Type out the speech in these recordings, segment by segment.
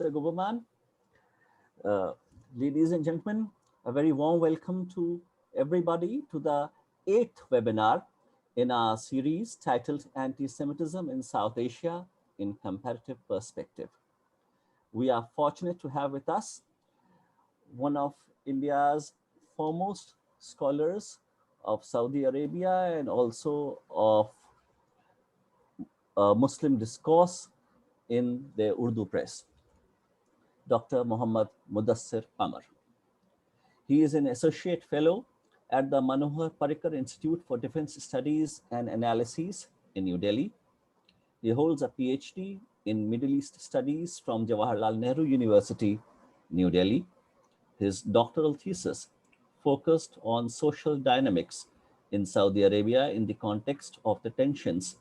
Mr. Goberman. Uh, Ladies and gentlemen, a very warm welcome to everybody to the eighth webinar in our series titled Anti-Semitism in South Asia in Comparative Perspective. We are fortunate to have with us one of India's foremost scholars of Saudi Arabia and also of Muslim discourse in the Urdu press, Dr. Muhammad Mudassir Qamar. He is an associate fellow at the Manohar Parrikar Institute for Defense Studies and Analyses in New Delhi. He holds a PhD in Middle East Studies from Jawaharlal Nehru University, New Delhi. His doctoral thesis focused on social dynamics in Saudi Arabia in the context of the tensions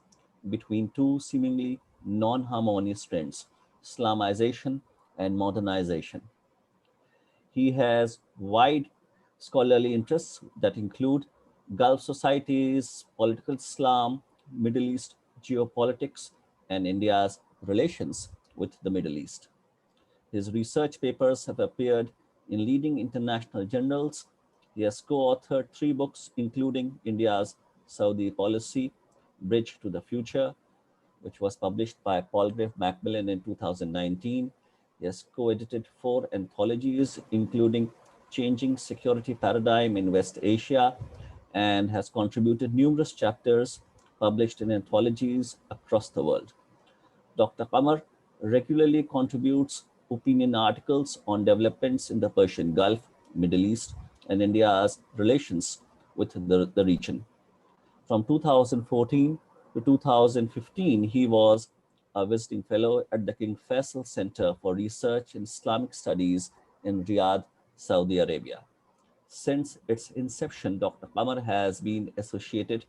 between two seemingly non-harmonious trends, Islamization and modernization. He has wide scholarly interests that include Gulf societies, political Islam, Middle East geopolitics, and India's relations with the Middle East. His research papers have appeared in leading international journals. He has co-authored 3 books, including India's Saudi Policy, Bridge to the Future, which was published by Palgrave Macmillan in 2019. He has co-edited 4 anthologies, including Changing Security Paradigm in West Asia, and has contributed numerous chapters published in anthologies across the world. Dr. Qamar regularly contributes opinion articles on developments in the Persian Gulf, Middle East, and India's relations with the region. From 2014 to 2015, he was a visiting fellow at the King Faisal Center for Research in Islamic Studies in Riyadh, Saudi Arabia. Since its inception, Dr. Qamar has been associated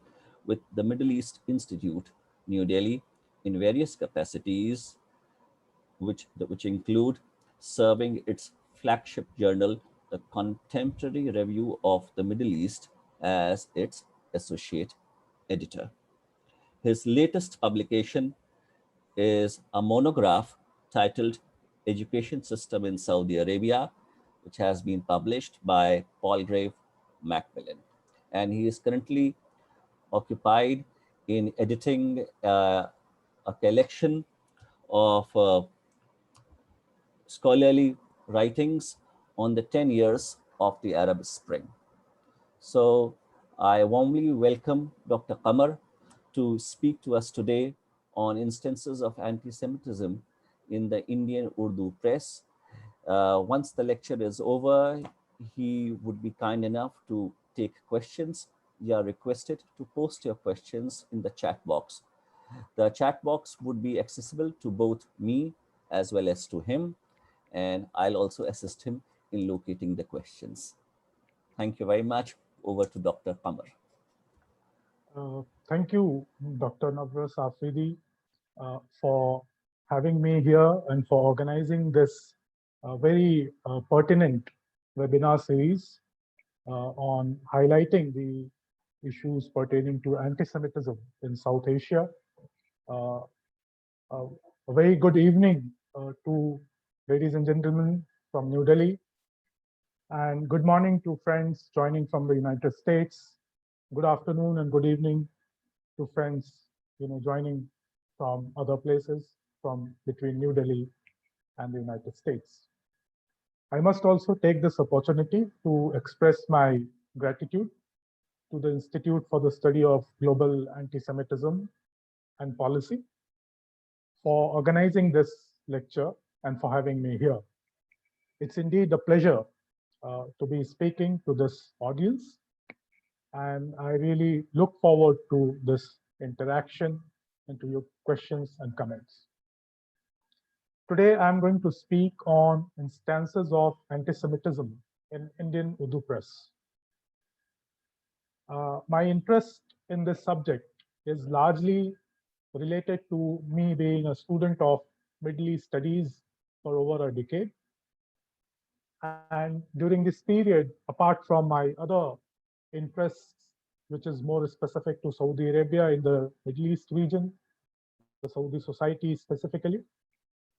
with the Middle East Institute, New Delhi, in various capacities, which include serving its flagship journal, the Contemporary Review of the Middle East, as its associate editor. His latest publication is a monograph titled Education System in Saudi Arabia, which has been published by Palgrave Macmillan. And he is currently occupied in editing a collection of scholarly writings on the 10 years of the Arab Spring. So I warmly welcome Dr. Qamar to speak to us today on instances of anti-Semitism in the Indian Urdu press. Once the lecture is over, he would be kind enough to take questions. You are requested to post your questions in the chat box. The chat box would be accessible to both me as well as to him, and I'll also assist him in locating the questions. Thank you very much. Over to Dr. Qamar. Thank you, Dr. Navras Afridi, for having me here and for organizing this very pertinent webinar series on highlighting the issues pertaining to anti-Semitism in South Asia. A very good evening to ladies and gentlemen from New Delhi, and good morning to friends joining from the United States. Good afternoon and good evening to friends, joining from other places from between New Delhi and the United States. I must also take this opportunity to express my gratitude to the Institute for the Study of Global Anti-Semitism and Policy for organizing this lecture and for having me here. It's indeed a pleasure to be speaking to this audience, and I really look forward to this interaction and to your questions and comments. Today, I'm going to speak on instances of anti-Semitism in Indian Urdu press. My interest in this subject is largely related to me being a student of Middle East studies for over a decade. And during this period, apart from my other interests, which is more specific to Saudi Arabia in the Middle East region, the Saudi society specifically,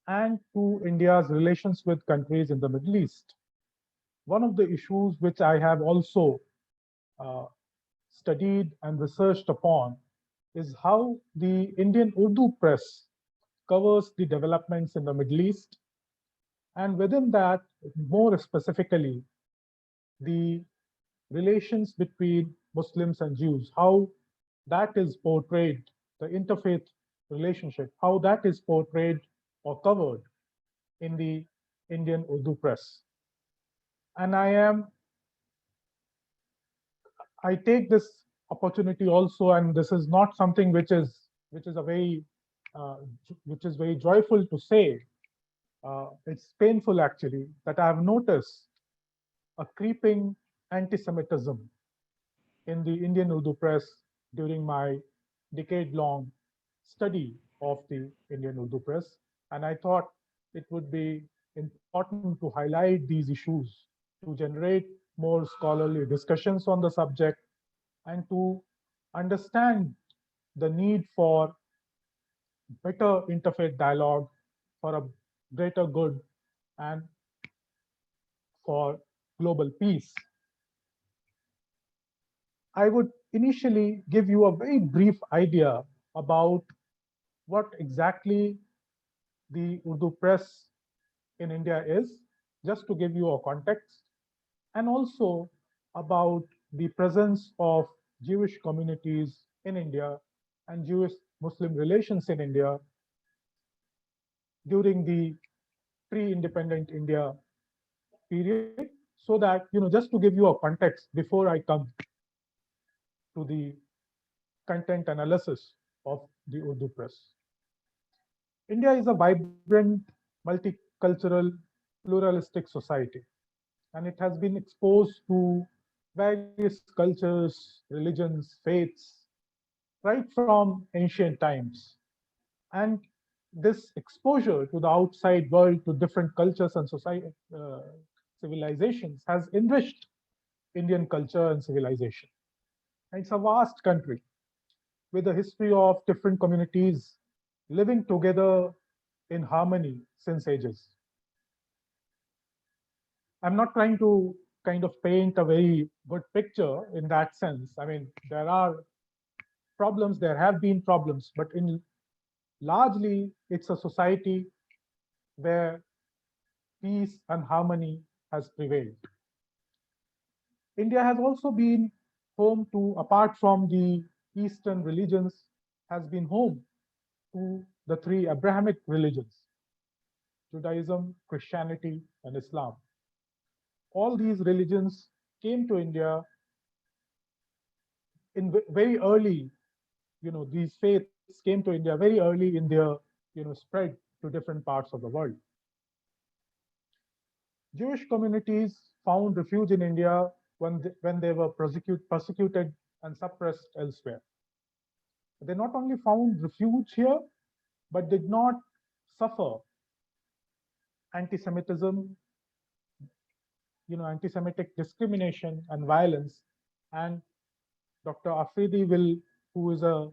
and to India's relations with countries in the Middle East. One of the issues which I have also uh, studied and researched upon is how the Indian Urdu press covers the developments in the Middle East, and within that, more specifically, the relations between Muslims and Jews, how that is portrayed, the interfaith relationship, how that is portrayed or covered in the Indian Urdu press. And I take this opportunity also, and this is not something which is a very uh, which is very joyful to say. It's painful actually that I have noticed a creeping anti-Semitism in the Indian Urdu press during my decade-long study of the Indian Urdu press, and I thought it would be important to highlight these issues to generate more scholarly discussions on the subject and to understand the need for better interfaith dialogue for a greater good and for global peace. I would initially give you a very brief idea about what exactly the Urdu press in India is, just to give you a context, and also about the presence of Jewish communities in India and Jewish Muslim relations in India during the pre-independent India period, so that, just to give you a context before I come to the content analysis of the Urdu press. India is a vibrant, multicultural, pluralistic society, and it has been exposed to various cultures, religions, faiths, right from ancient times. And this exposure to the outside world, to different cultures and society, civilizations, has enriched Indian culture and civilization. And it's a vast country with a history of different communities living together in harmony since ages. I'm not trying to kind of paint a very good picture in that sense. I mean, there are problems, there have been problems, but in largely it's a society where peace and harmony has prevailed. India has also been home to, apart from the Eastern religions, has been home to the three Abrahamic religions: Judaism, Christianity, and Islam. All these religions came to India in very early, these faiths came to India very early in their, spread to different parts of the world. Jewish communities found refuge in India when they were persecuted and suppressed elsewhere. They not only found refuge here, but did not suffer anti-Semitism, anti-Semitic discrimination and violence. And Dr. Afridi will, who is a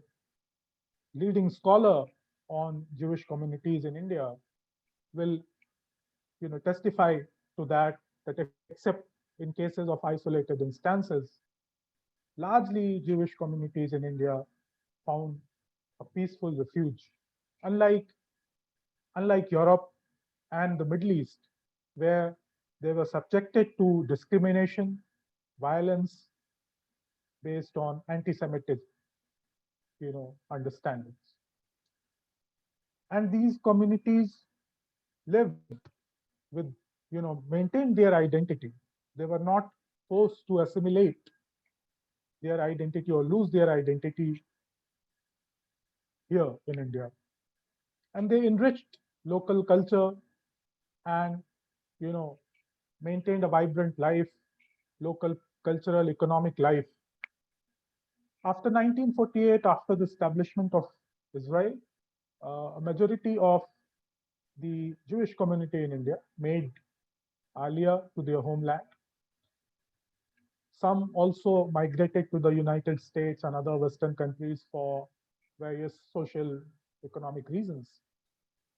leading scholar on Jewish communities in India, will, testify to that except in cases of isolated instances, largely Jewish communities in India found a peaceful refuge, unlike Europe and the Middle East, where they were subjected to discrimination, violence based on anti-Semitic, understandings. And these communities lived with, maintained their identity. They were not forced to assimilate their identity or lose their identity here in India. And they enriched local culture and, you know, maintained a vibrant life, local cultural, economic life. After 1948, after the establishment of Israel, a majority of the Jewish community in India made Aliyah to their homeland. Some also migrated to the United States and other Western countries for various social, economic reasons.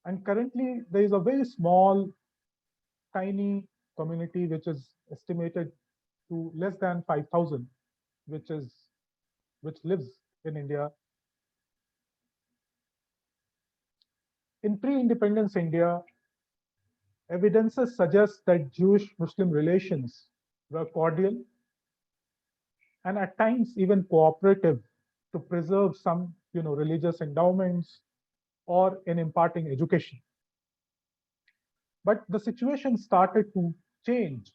And currently, there is a very small, tiny community which is estimated to less than 5,000, which lives in India. In pre-independence India, evidences suggest that Jewish-Muslim relations were cordial and at times even cooperative to preserve some religious endowments or in imparting education. But the situation started to change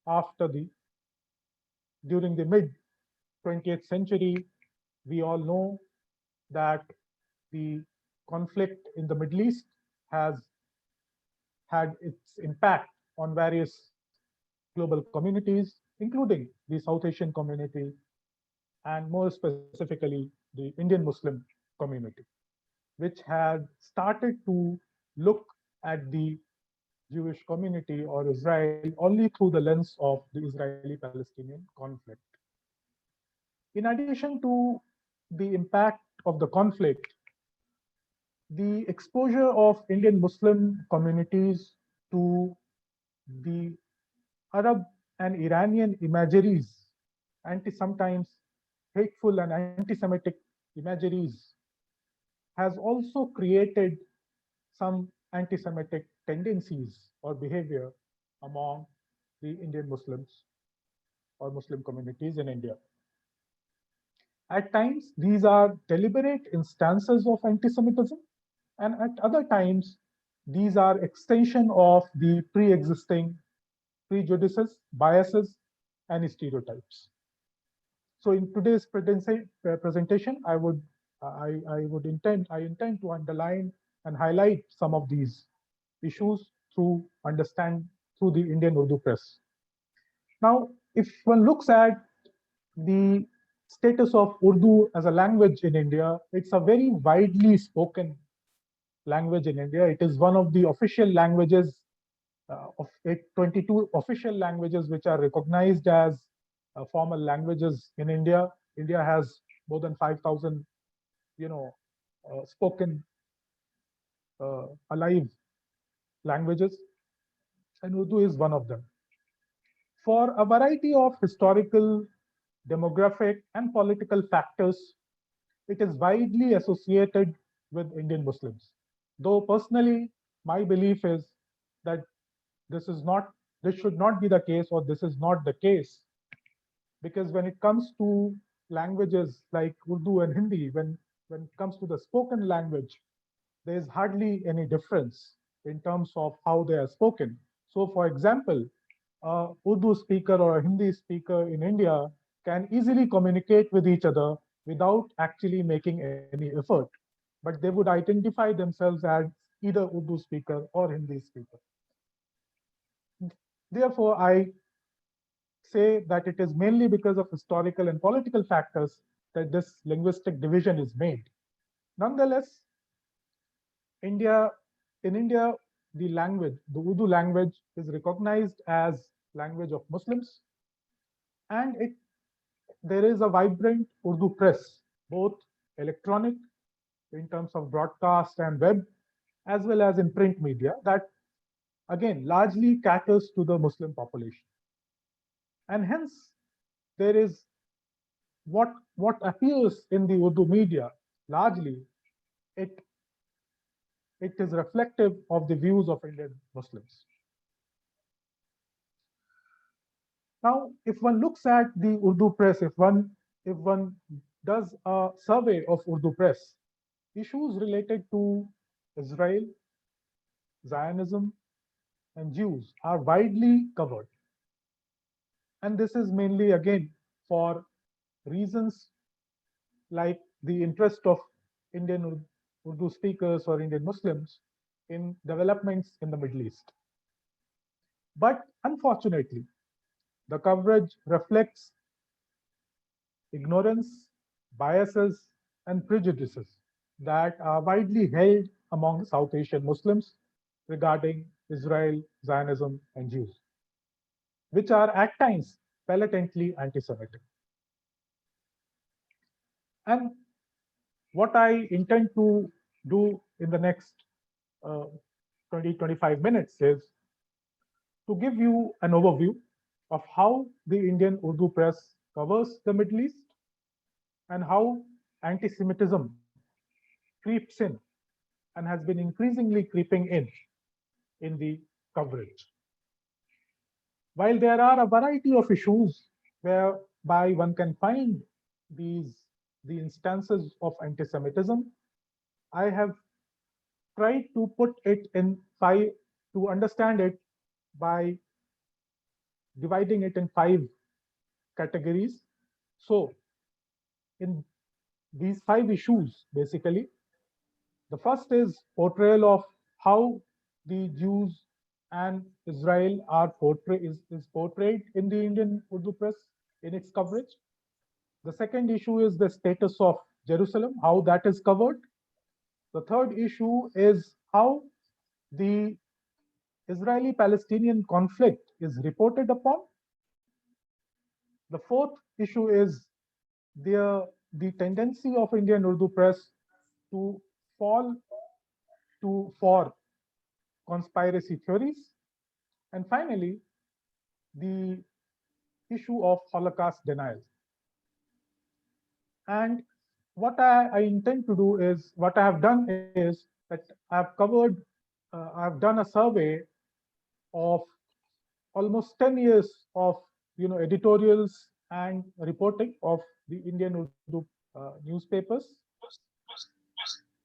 after the during the mid 20th century. We all know that the conflict in the Middle East has had its impact on various global communities, including the South Asian community and more specifically the Indian Muslim community, which had started to look at the Jewish community or Israel only through the lens of the Israeli Palestinian conflict. In addition to the impact of the conflict, the exposure of Indian Muslim communities to the Arab and Iranian imageries, sometimes hateful and anti Semitic imageries, has also created some anti Semitic tendencies or behavior among the Indian Muslims or Muslim communities in India. At times, these are deliberate instances of anti Semitism, and at other times, these are extension of the pre existing prejudices, biases, and stereotypes. So in today's presentation, I intend to underline and highlight some of these issues through the Indian Urdu press. Now, if one looks at the status of Urdu as a language in India, it's a very widely spoken language in India. It is one of the official languages of 22 official languages which are recognized as formal languages in India. India has more than 5,000, spoken alive languages, and Urdu is one of them. For a variety of historical, demographic, and political factors, it is widely associated with Indian Muslims. Though personally, my belief is that this should not be the case, or this is not the case, because when it comes to languages like Urdu and Hindi, when it comes to the spoken language, there is hardly any difference in terms of how they are spoken. So, for example, a Urdu speaker or a Hindi speaker in India can easily communicate with each other without actually making any effort. But they would identify themselves as either Urdu speaker or Hindi speaker. Therefore, I say that it is mainly because of historical and political factors that this linguistic division is made. Nonetheless, India, in India, the Urdu language is recognized as language of Muslims, and there is a vibrant Urdu press, both electronic in terms of broadcast and web, as well as in print media that again largely caters to the Muslim population. And hence, there is what appears in the Urdu media largely it it is reflective of the views of Indian Muslims. Now, if one looks at the Urdu press, if one does a survey of Urdu press, issues related to Israel, Zionism, and Jews are widely covered. And this is mainly again for reasons like the interest of Indian Urdu speakers or Indian Muslims in developments in the Middle East. But unfortunately, the coverage reflects ignorance, biases, and prejudices that are widely held among South Asian Muslims regarding Israel, Zionism, and Jews, which are at times blatantly anti Semitic. And what I intend to do in the next 20-25 minutes is to give you an overview of how the Indian Urdu press covers the Middle East and how anti-Semitism creeps in and has been increasingly creeping in the coverage. While there are a variety of issues whereby one can find the instances of anti-Semitism, I have tried to put it in five, to understand it by dividing it in 5 categories. So in these 5 issues, basically, the first is portrayal of how the Jews and Israel are portrayed in the Indian Urdu press in its coverage. The second issue is the status of Jerusalem, how that is covered. The third issue is how the Israeli-Palestinian conflict is reported upon. The fourth issue is the tendency of Indian Urdu press to fall for conspiracy theories. And finally, the issue of Holocaust denial. And what I intend to do is, what I have done is that I've done a survey of almost 10 years of editorials and reporting of the Indian Urdu newspapers,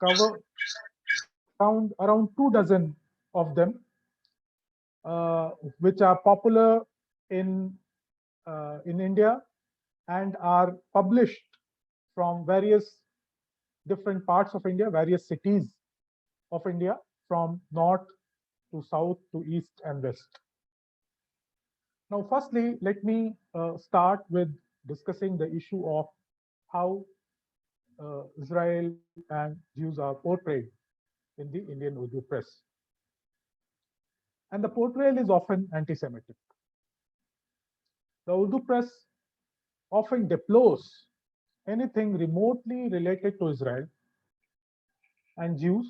cover around 2 dozen of them, which are popular in India and are published from various different parts of India, various cities of India, from north to south to east and west. Now, firstly, let me start with discussing the issue of how Israel and Jews are portrayed in the Indian Urdu press. And the portrayal is often anti-Semitic. The Urdu press often deplores anything remotely related to Israel and Jews.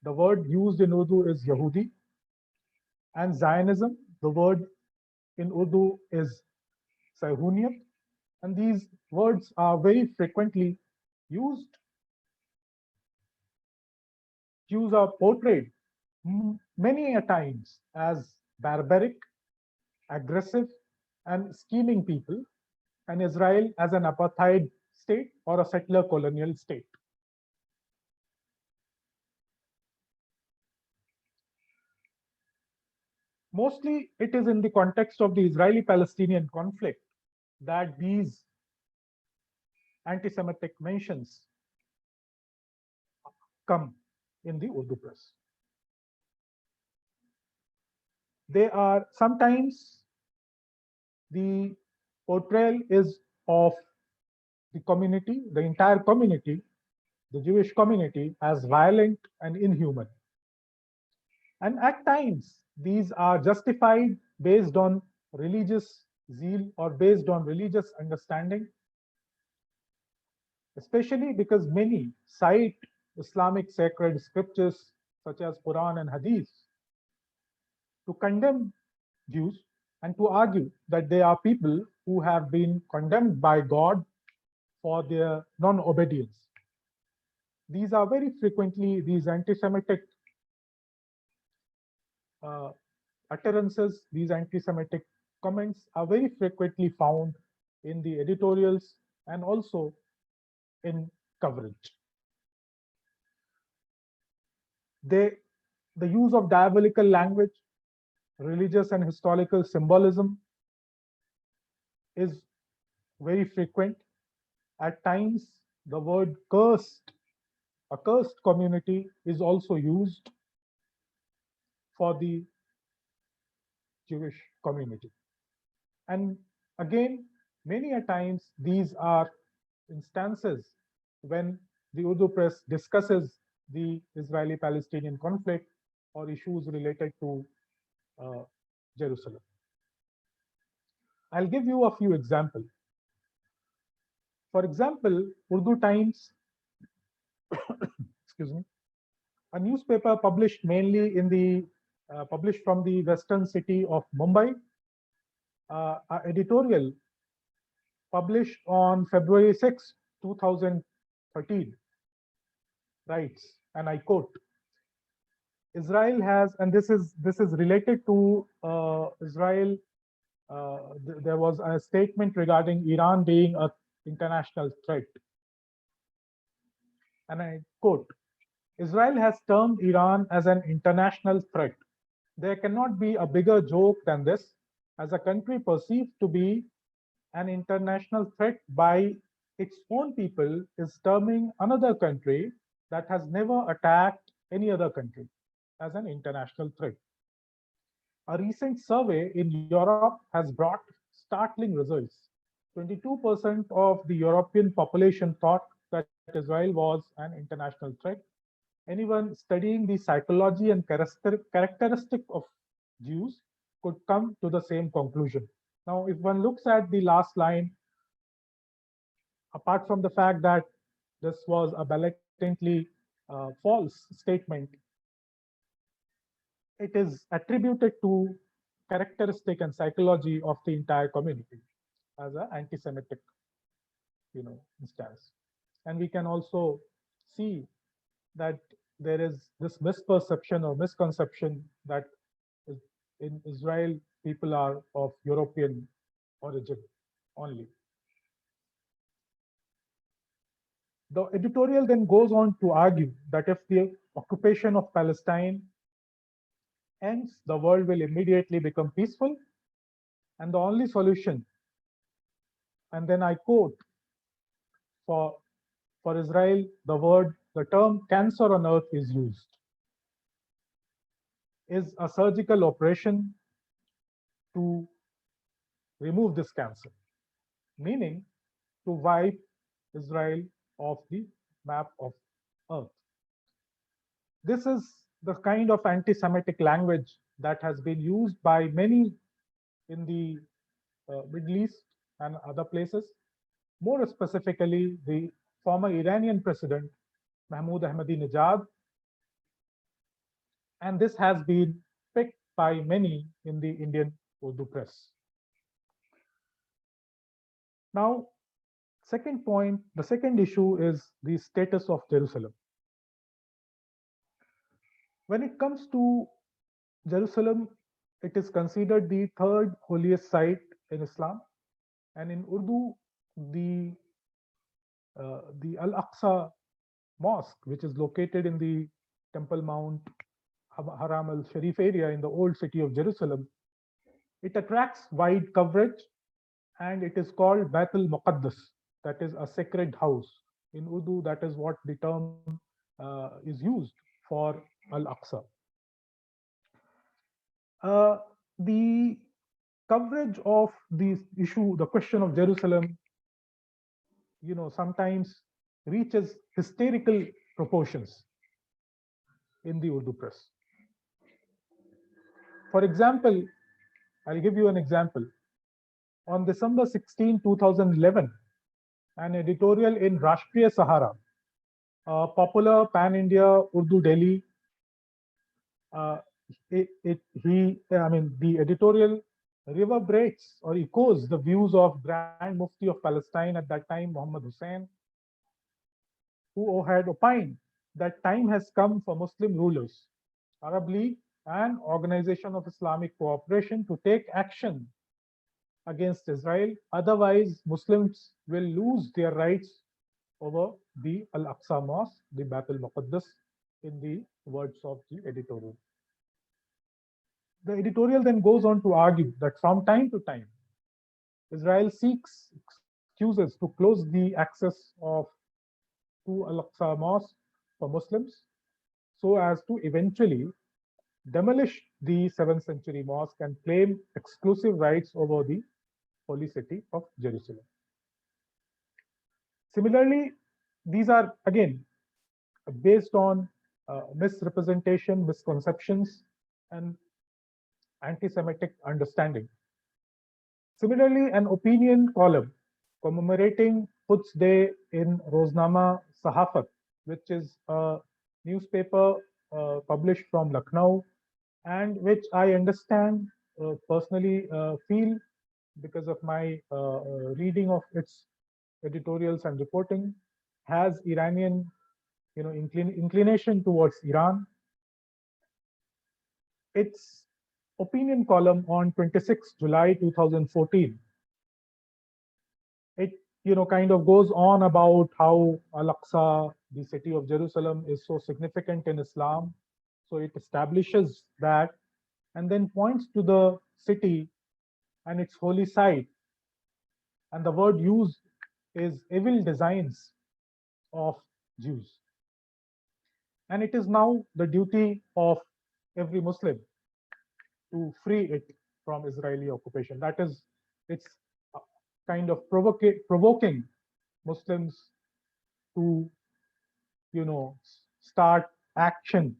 The word used in Urdu is Yahudi, and Zionism, the word in Urdu is Sahuniyat, and these words are very frequently used. Jews are portrayed many a times as barbaric, aggressive, and scheming people, and Israel as an apartheid state or a settler colonial state. Mostly, it is in the context of the Israeli-Palestinian conflict that these anti-Semitic mentions come in the Urdu press. They are sometimes, the portrayal is of the community, the entire community, the Jewish community, as violent and inhuman. And at times, these are justified based on religious zeal or based on religious understanding, especially because many cite Islamic sacred scriptures such as Quran and Hadith to condemn Jews and to argue that they are people who have been condemned by God for their non-obedience. These are very frequently, these anti-Semitic utterances, these anti-Semitic comments are very frequently found in the editorials and also in coverage. The use of diabolical language, religious and historical symbolism is very frequent. At times, the word cursed, a cursed community, is also used for the Jewish community. And again, many a times, these are instances when the Urdu press discusses the Israeli-Palestinian conflict or issues related to Jerusalem. I'll give you a few examples. For example, Urdu Times, excuse me, a newspaper published mainly in the published from the western city of Mumbai, an editorial published on February 6, 2013, writes, and I quote, Israel has, and this is related to Israel. There was a statement regarding Iran being an international threat, and I quote, Israel has termed Iran as an international threat. There cannot be a bigger joke than this, as a country perceived to be an international threat by its own people is terming another country that has never attacked any other country as an international threat. A recent survey in Europe has brought startling results. 22% of the European population thought that Israel was an international threat. Anyone studying the psychology and characteristic of Jews could come to the same conclusion. Now, if one looks at the last line, apart from the fact that this was a blatantly false statement, it is attributed to characteristic and psychology of the entire community as an anti-Semitic, instance. And we can also see that there is this misperception or misconception that in Israel people are of European origin only. The editorial then goes on to argue that if the occupation of Palestine ends, the world will immediately become peaceful, and the only solution, and then I quote, for Israel, the term cancer on earth is used, is a surgical operation to remove this cancer, meaning to wipe Israel off the map of earth. This is the kind of anti-Semitic language that has been used by many in the Middle East and other places. More specifically, the former Iranian president, Mahmoud Ahmadinejad. And this has been picked by many in the Indian Urdu press. Now, second point, the second issue is the status of Jerusalem. When it comes to Jerusalem, it is considered the third holiest site in Islam, and in Urdu, the Al-Aqsa Mosque, which is located in the Temple Mount Haram al-Sharif area in the old city of Jerusalem, it attracts wide coverage, and it is called Bait al-Muqaddas, that is a sacred house. In Urdu, that is what the term is used for Al-Aqsa. The coverage of the issue, the question of Jerusalem, sometimes reaches hysterical proportions in the Urdu press. For example, I'll give you an example. On December 16, 2011, an editorial in Rashtriya Sahara, a popular pan-India Urdu daily, the editorial reverberates or echoes the views of Grand Mufti of Palestine at that time, Muhammad Hussain, who had opined that time has come for Muslim rulers, Arab League, and Organization of Islamic Cooperation to take action against Israel. Otherwise, Muslims will lose their rights over the Al-Aqsa Mosque, the Bait al-Muqaddas, in the words of the editorial. The editorial then goes on to argue that from time to time, Israel seeks excuses to close the access to Al-Aqsa Mosque for Muslims, so as to eventually demolish the 7th century mosque and claim exclusive rights over the holy city of Jerusalem. Similarly, these are again based on misrepresentation, misconceptions, and anti-Semitic understanding. Similarly, an opinion column commemorating Quds Day in Roznama Sahafat, which is a newspaper published from Lucknow, and which I understand personally feel because of my reading of its editorials and reporting, has Iranian inclination towards Iran. Its opinion column on 26 July 2014, it kind of goes on about how Al-Aqsa, the city of Jerusalem, is so significant in Islam. So it establishes that, and then points to the city and its holy site. And the word used is evil designs of Jews. And it is now the duty of every Muslim to free it from Israeli occupation. That is, it's kind of provoking Muslims to, start action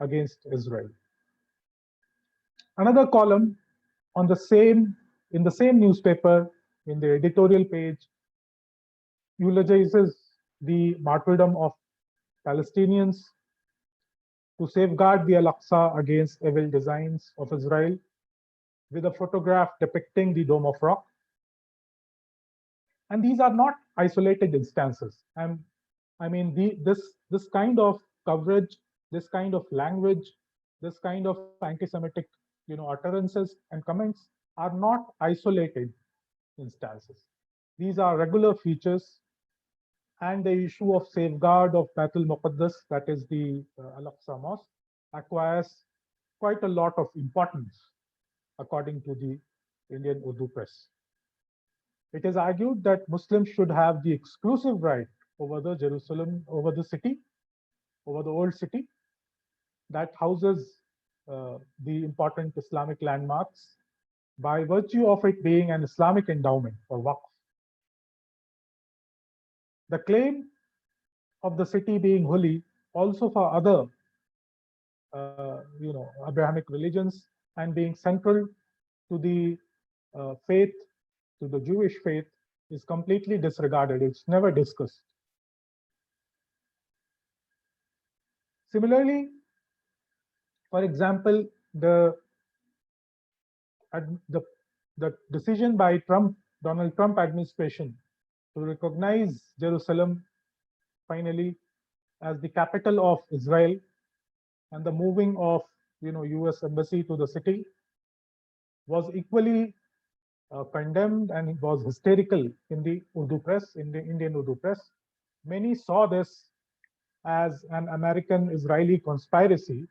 against Israel. Another column on the same in the same newspaper, in the editorial page, eulogizes the martyrdom of Palestinians to safeguard the Al-Aqsa against evil designs of Israel, with a photograph depicting the Dome of Rock. And these are not isolated instances. And I mean, this kind of coverage, this kind of language, this kind of anti-Semitic, utterances and comments are not isolated instances. These are regular features, and the issue of safeguard of Baitul Muqaddas, that is the Al-Aqsa Mosque, acquires quite a lot of importance, according to the Indian Urdu press. It is argued that Muslims should have the exclusive right over the Jerusalem, over the city, over the old city that houses the important Islamic landmarks by virtue of it being an Islamic endowment or waqf. The claim of the city being holy also for other Abrahamic religions, and being central to the faith, to the Jewish faith, is completely disregarded. It's never discussed. Similarly, for example, the decision by Donald Trump administration to recognize Jerusalem finally as the capital of Israel, and the moving of US embassy to the city, was equally condemned, and it was hysterical in the Urdu press, in the Indian Urdu press. Many saw this as an American-Israeli conspiracy,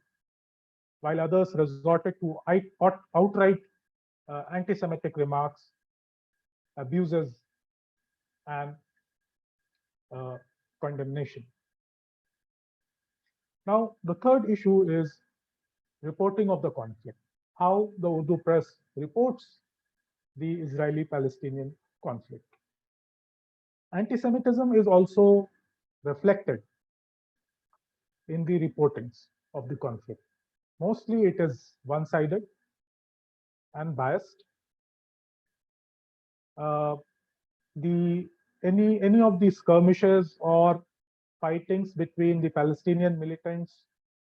while others resorted to outright anti-Semitic remarks, abuses, and condemnation. Now, the third issue is reporting of the conflict, how the Urdu press reports the Israeli-Palestinian conflict. Anti-Semitism is also reflected in the reportings of the conflict. Mostly it is one-sided and biased. Any of the skirmishes or fightings between the Palestinian militants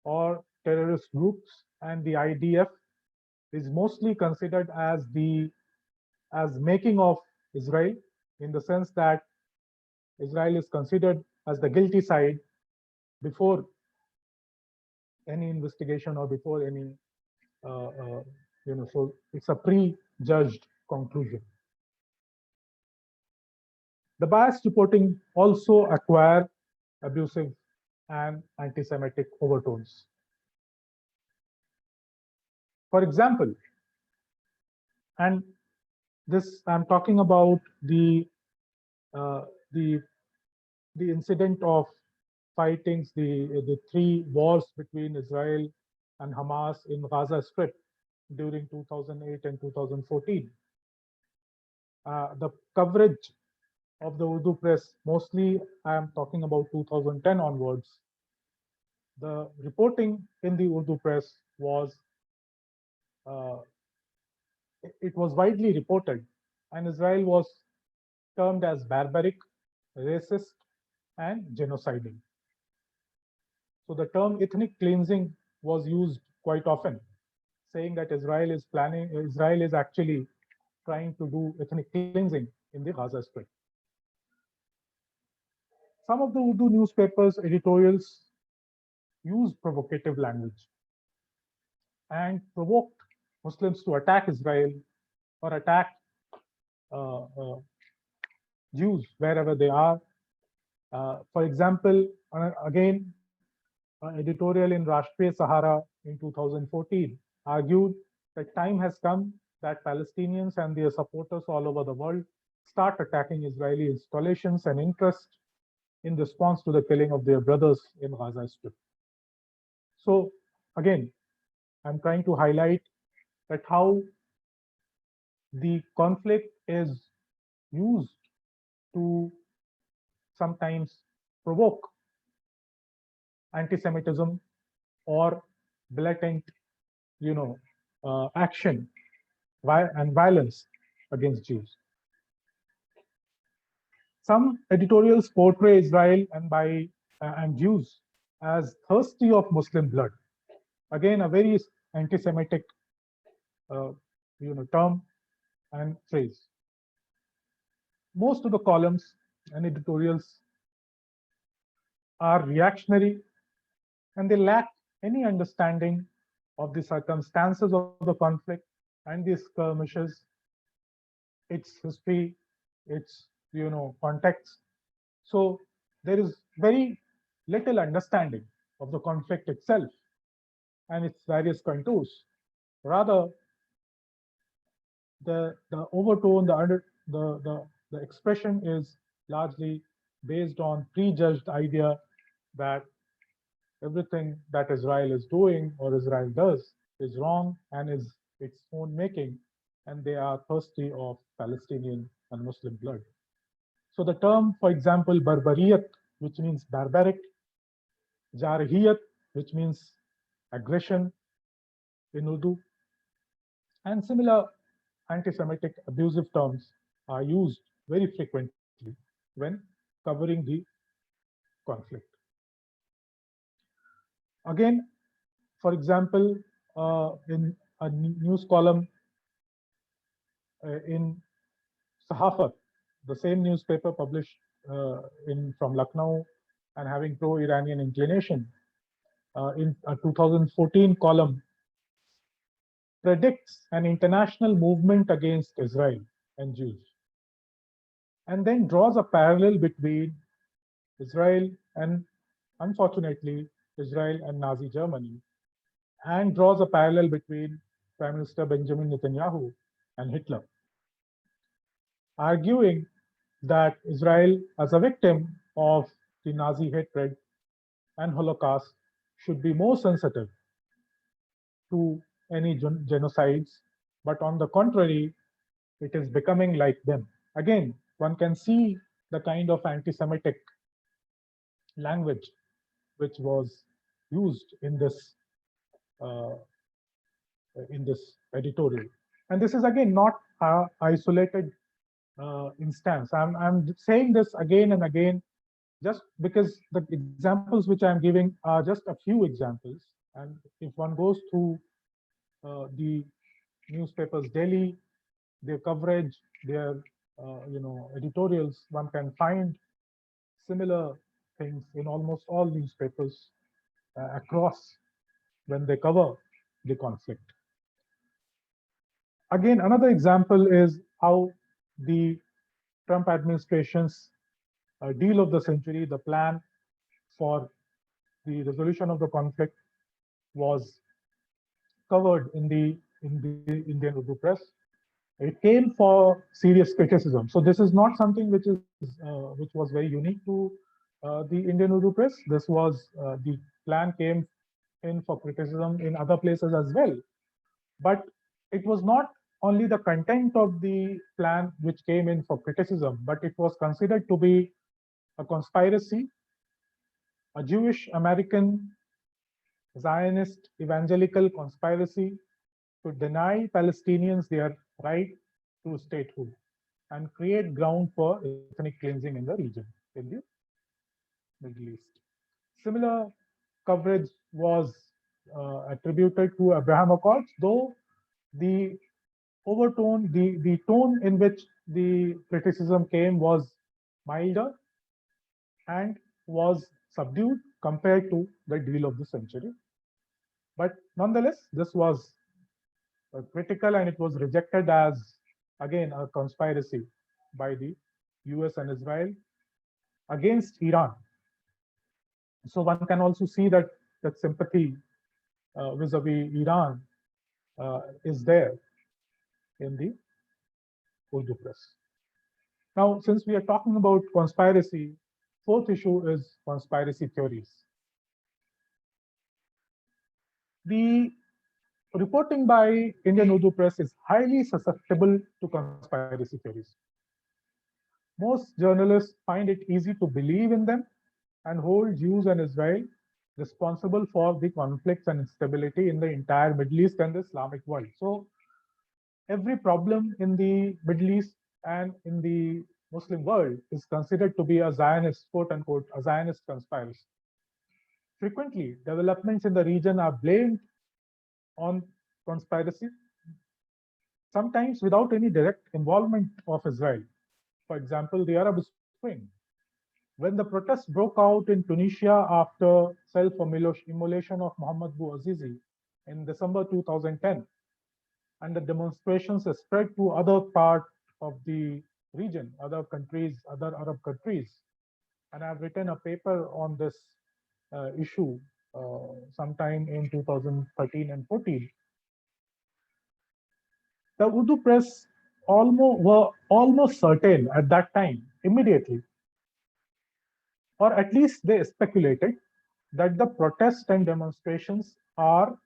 or terrorist groups and the IDF is mostly considered as making of Israel, in the sense that Israel is considered as the guilty side before any investigation or before any, so it's a prejudged conclusion. The biased reporting also acquire abusive and anti-Semitic overtones. For example, and this I'm talking about the incident of fightings, the three wars between Israel and Hamas in Gaza Strip during 2008 and 2014. The coverage of the Urdu press, mostly I am talking about 2010 onwards, the reporting in the Urdu press was, it was widely reported, and Israel was termed as barbaric, racist, and genocidal. So the term ethnic cleansing was used quite often, saying that Israel is actually trying to do ethnic cleansing in the Gaza Strip. Some of the Urdu newspapers' editorials used provocative language and provoked Muslims to attack Israel or attack uh, uh, Jews wherever they are. For example, again, an editorial in Rashtriya Sahara in 2014 argued that time has come that Palestinians and their supporters all over the world start attacking Israeli installations and interests in response to the killing of their brothers in Gaza Strip. So again, I'm trying to highlight that how the conflict is used to sometimes provoke anti-Semitism or blatant, action and violence against Jews. Some editorials portray Israel and Jews as thirsty of Muslim blood. Again, a very anti-Semitic, term and phrase. Most of the columns and editorials are reactionary and they lack any understanding of the circumstances of the conflict and the skirmishes, its history, its context. So there is very little understanding of the conflict itself and its various contours. Rather, the overtone, the expression is largely based on prejudged idea that everything that Israel is doing or Israel does is wrong and is its own making, and they are thirsty of Palestinian and Muslim blood. So the term, for example, barbariyat, which means barbaric, jarhiyat, which means aggression in Urdu, and similar anti-Semitic abusive terms are used very frequently when covering the conflict. Again, for example, in a news column in Sahafat, the same newspaper published from Lucknow and having pro-Iranian inclination, in a 2014 column, predicts an international movement against Israel and Jews, and then draws a parallel between Israel and, unfortunately, Israel and Nazi Germany, and draws a parallel between Prime Minister Benjamin Netanyahu and Hitler, arguing that Israel, as a victim of the Nazi hatred and Holocaust, should be more sensitive to any genocides, but on the contrary, it is becoming like them. Again, one can see the kind of anti-Semitic language which was used uh, in this editorial. And this is again not an isolated instance. I'm saying this again and again just because the examples which I'm giving are just a few examples. And if one goes through the newspapers daily, their coverage, their editorials, one can find similar things in almost all newspapers across when they cover the conflict. Again, another example is how the Trump administration's deal of the century, the plan for the resolution of the conflict, was covered in the Indian Urdu press. It came for serious criticism. So this is not something which was very unique to the Indian Urdu press. This was the plan came in for criticism in other places as well. But it was not only the content of the plan which came in for criticism, but it was considered to be a conspiracy, a Jewish American Zionist evangelical conspiracy to deny Palestinians their right to statehood and create ground for ethnic cleansing in the region, in the Middle East. Similar coverage was attributed to Abraham Accords, though the overtone, the tone in which the criticism came was milder and was subdued compared to the deal of the century. But nonetheless, this was critical and it was rejected as, again, a conspiracy by the US and Israel against Iran. So one can also see that that sympathy vis-a-vis Iran is there in the Urdu press. Now, since we are talking about conspiracy, fourth issue is conspiracy theories. The reporting by Indian Urdu press is highly susceptible to conspiracy theories. Most journalists find it easy to believe in them and hold Jews and Israel responsible for the conflicts and instability in the entire Middle East and the Islamic world. So every problem in the Middle East and in the Muslim world is considered to be a Zionist, quote unquote, a Zionist conspiracy. Frequently, developments in the region are blamed on conspiracy, sometimes without any direct involvement of Israel. For example, the Arab Spring. When the protests broke out in Tunisia after self-immolation of Muhammad Bouazizi in December 2010, and the demonstrations spread to other parts of the region, other countries, other Arab countries. And I've written a paper on this issue sometime in 2013 and 14. The Urdu press were almost certain at that time, immediately, or at least they speculated, that the protests and demonstrations are,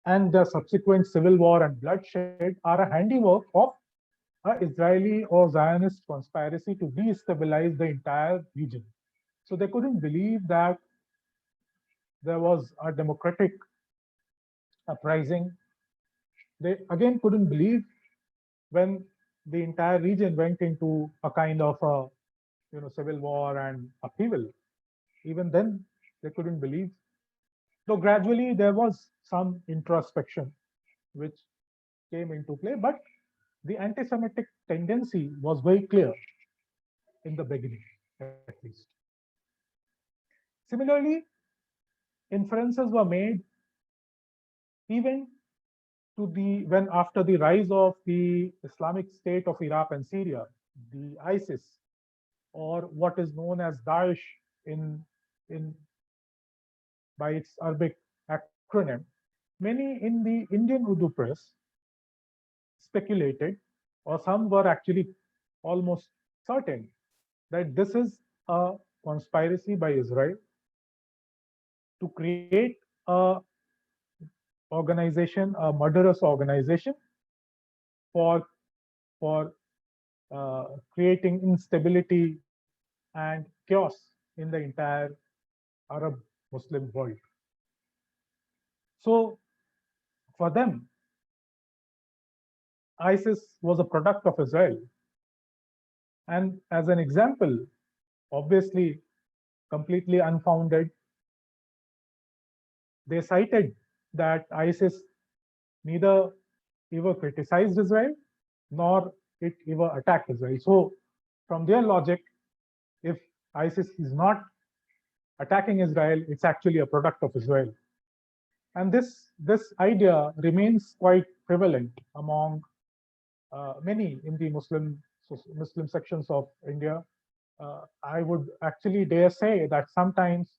and the subsequent civil war and bloodshed are a handiwork of an Israeli or Zionist conspiracy to destabilize the entire region. So they couldn't believe that there was a democratic uprising. They again couldn't believe when the entire region went into a kind of a civil war and upheaval. Even then, they couldn't believe. Though gradually there was some introspection which came into play, but the anti-Semitic tendency was very clear in the beginning, at least. Similarly, inferences were made even to the when after the rise of the Islamic State of Iraq and Syria, the ISIS, or what is known as Daesh in by its Arabic acronym, many in the Indian Urdu press speculated, or some were actually almost certain, that this is a conspiracy by Israel to create a organization, a murderous organization for creating instability and chaos in the entire Arab Muslim world. So for them, ISIS was a product of Israel. And as an example, obviously completely unfounded, they cited that ISIS neither ever criticized Israel nor it ever attacked Israel. So from their logic, if ISIS is not attacking Israel, it's actually a product of Israel. And this idea remains quite prevalent among many in the Muslim sections of India. I would actually dare say that sometimes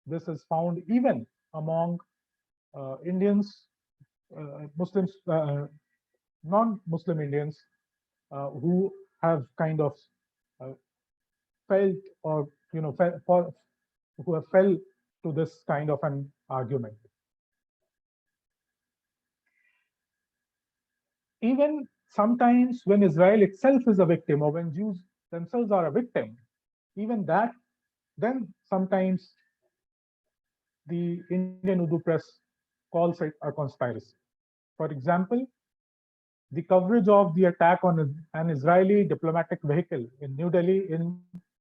this is found even among Indians, Muslims, non-Muslim Indians who have kind of felt, or who have fell to this kind of an argument. Even sometimes when Israel itself is a victim, or when Jews themselves are a victim, even that, then sometimes the Indian Urdu press calls it a conspiracy. For example, the coverage of the attack on an Israeli diplomatic vehicle in New Delhi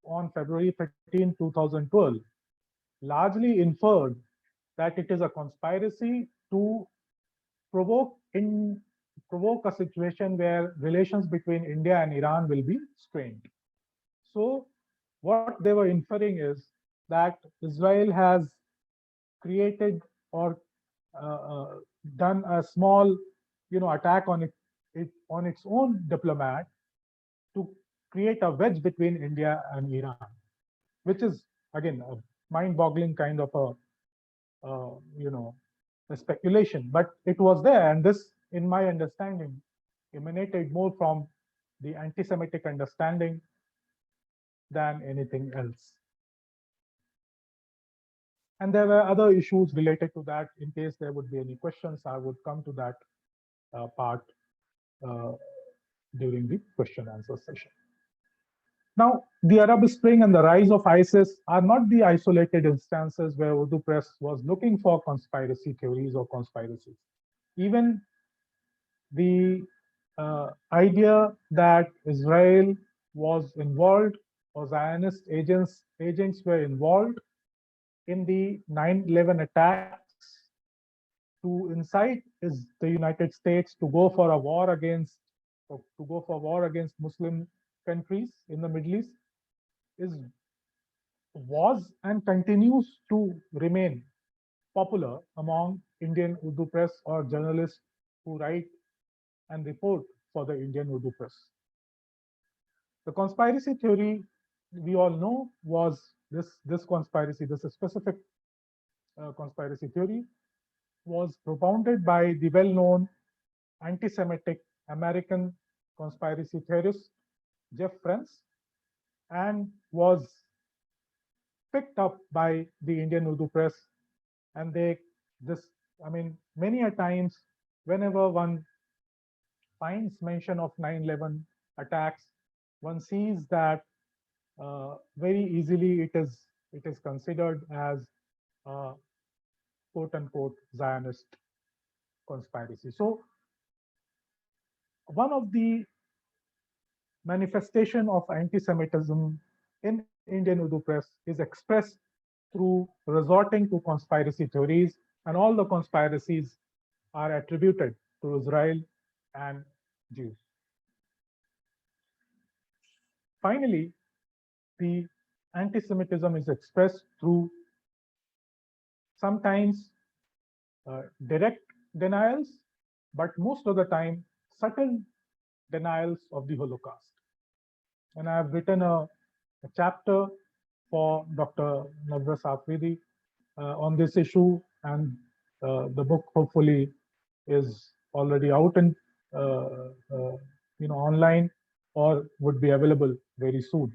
on February 13, 2012, largely inferred that it is a conspiracy to provoke a situation where relations between India and Iran will be strained. So what they were inferring is that Israel has created or done a small, attack on on its own diplomat to create a wedge between India and Iran, which is again a mind-boggling kind of a speculation. But it was there, and this, in my understanding, emanated more from the anti-Semitic understanding than anything else. And there were other issues related to that. In case there would be any questions, I would come to that part uh, during the question answer session. Now, the Arab Spring and the rise of ISIS are not the isolated instances where Urdu press was looking for conspiracy theories or conspiracies. Even the idea that Israel was involved or Zionist agents were involved in the 9/11 attacks to incite is the United States to go for a war against Muslim countries in the Middle East is was and continues to remain popular among Indian Urdu press or journalists who write and report for the Indian Urdu press. The conspiracy theory we all know was this conspiracy, this specific conspiracy theory was propounded by the well-known anti-Semitic American conspiracy theorist Jeff Frenz and was picked up by the Indian Urdu press. And many a times, whenever one finds mention of 9/11 attacks, one sees that very easily it is considered as a quote unquote Zionist conspiracy. So one of the manifestation of anti-Semitism in Indian Urdu press is expressed through resorting to conspiracy theories, and all the conspiracies are attributed to Israel and Jews. Finally, the anti-Semitism is expressed through sometimes direct denials, but most of the time subtle denials of the Holocaust. And I have written a chapter for Dr. Navras Afridi on this issue, and the book hopefully is already out and online or would be available very soon.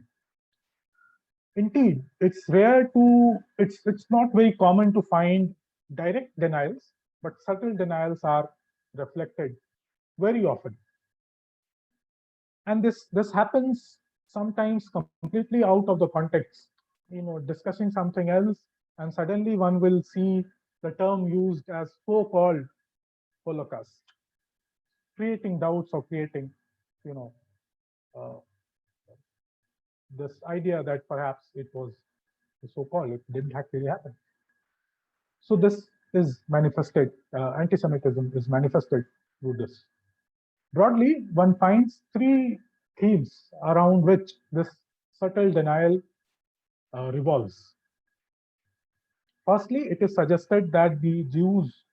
Indeed, it's not very common to find direct denials, but subtle denials are reflected very often. And this happens sometimes completely out of the context, discussing something else, and suddenly one will see the term used as so-called Holocaust, creating doubts or creating, this idea that perhaps it was so-called, it didn't actually happen. So this is manifested, anti-Semitism is manifested through this. Broadly, one finds three themes around which this subtle denial revolves. Firstly, it is suggested that the Jews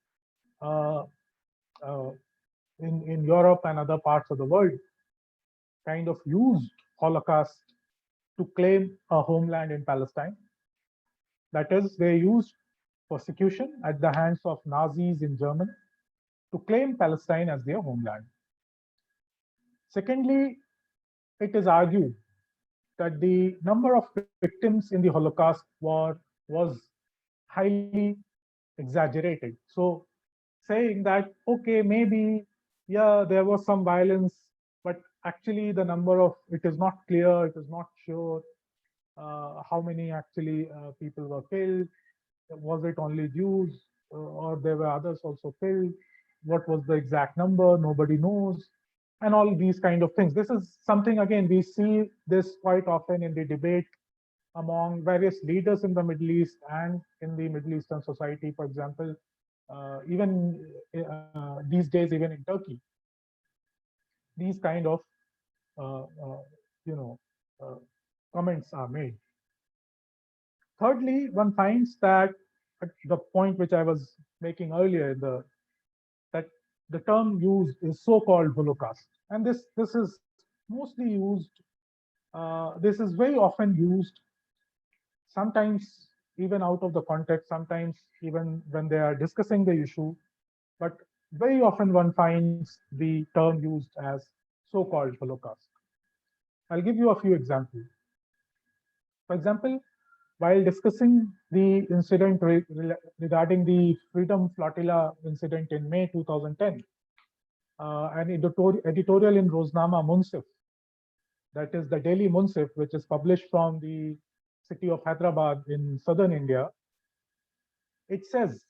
in Europe and other parts of the world kind of used Holocaust to claim a homeland in Palestine. That is, they used persecution at the hands of Nazis in Germany to claim Palestine as their homeland. Secondly, it is argued that the number of victims in the Holocaust was highly exaggerated. So saying that, okay, maybe, yeah, there was some violence, but actually the number of, it is not clear, it is not sure how many actually people were killed. Was it only Jews or there were others also killed? What was the exact number? Nobody knows. And all these kind of things. This is something, again, we see this quite often in the debate among various leaders in the Middle East and in the Middle Eastern society. For example, even these days, even in Turkey, these kind of uh, uh, you know uh, comments are made. Thirdly, one finds that the point which I was making earlier, that the term used is so-called Holocaust, and this is mostly used. This is very often used, sometimes even out of the context, sometimes even when they are discussing the issue, but very often one finds the term used as so-called Holocaust. I'll give you a few examples. For example, while discussing the incident regarding the Freedom Flotilla incident in May 2010, an editorial in Roznama Munsif, that is the Daily Munsif, which is published from the city of Hyderabad in southern India, it says,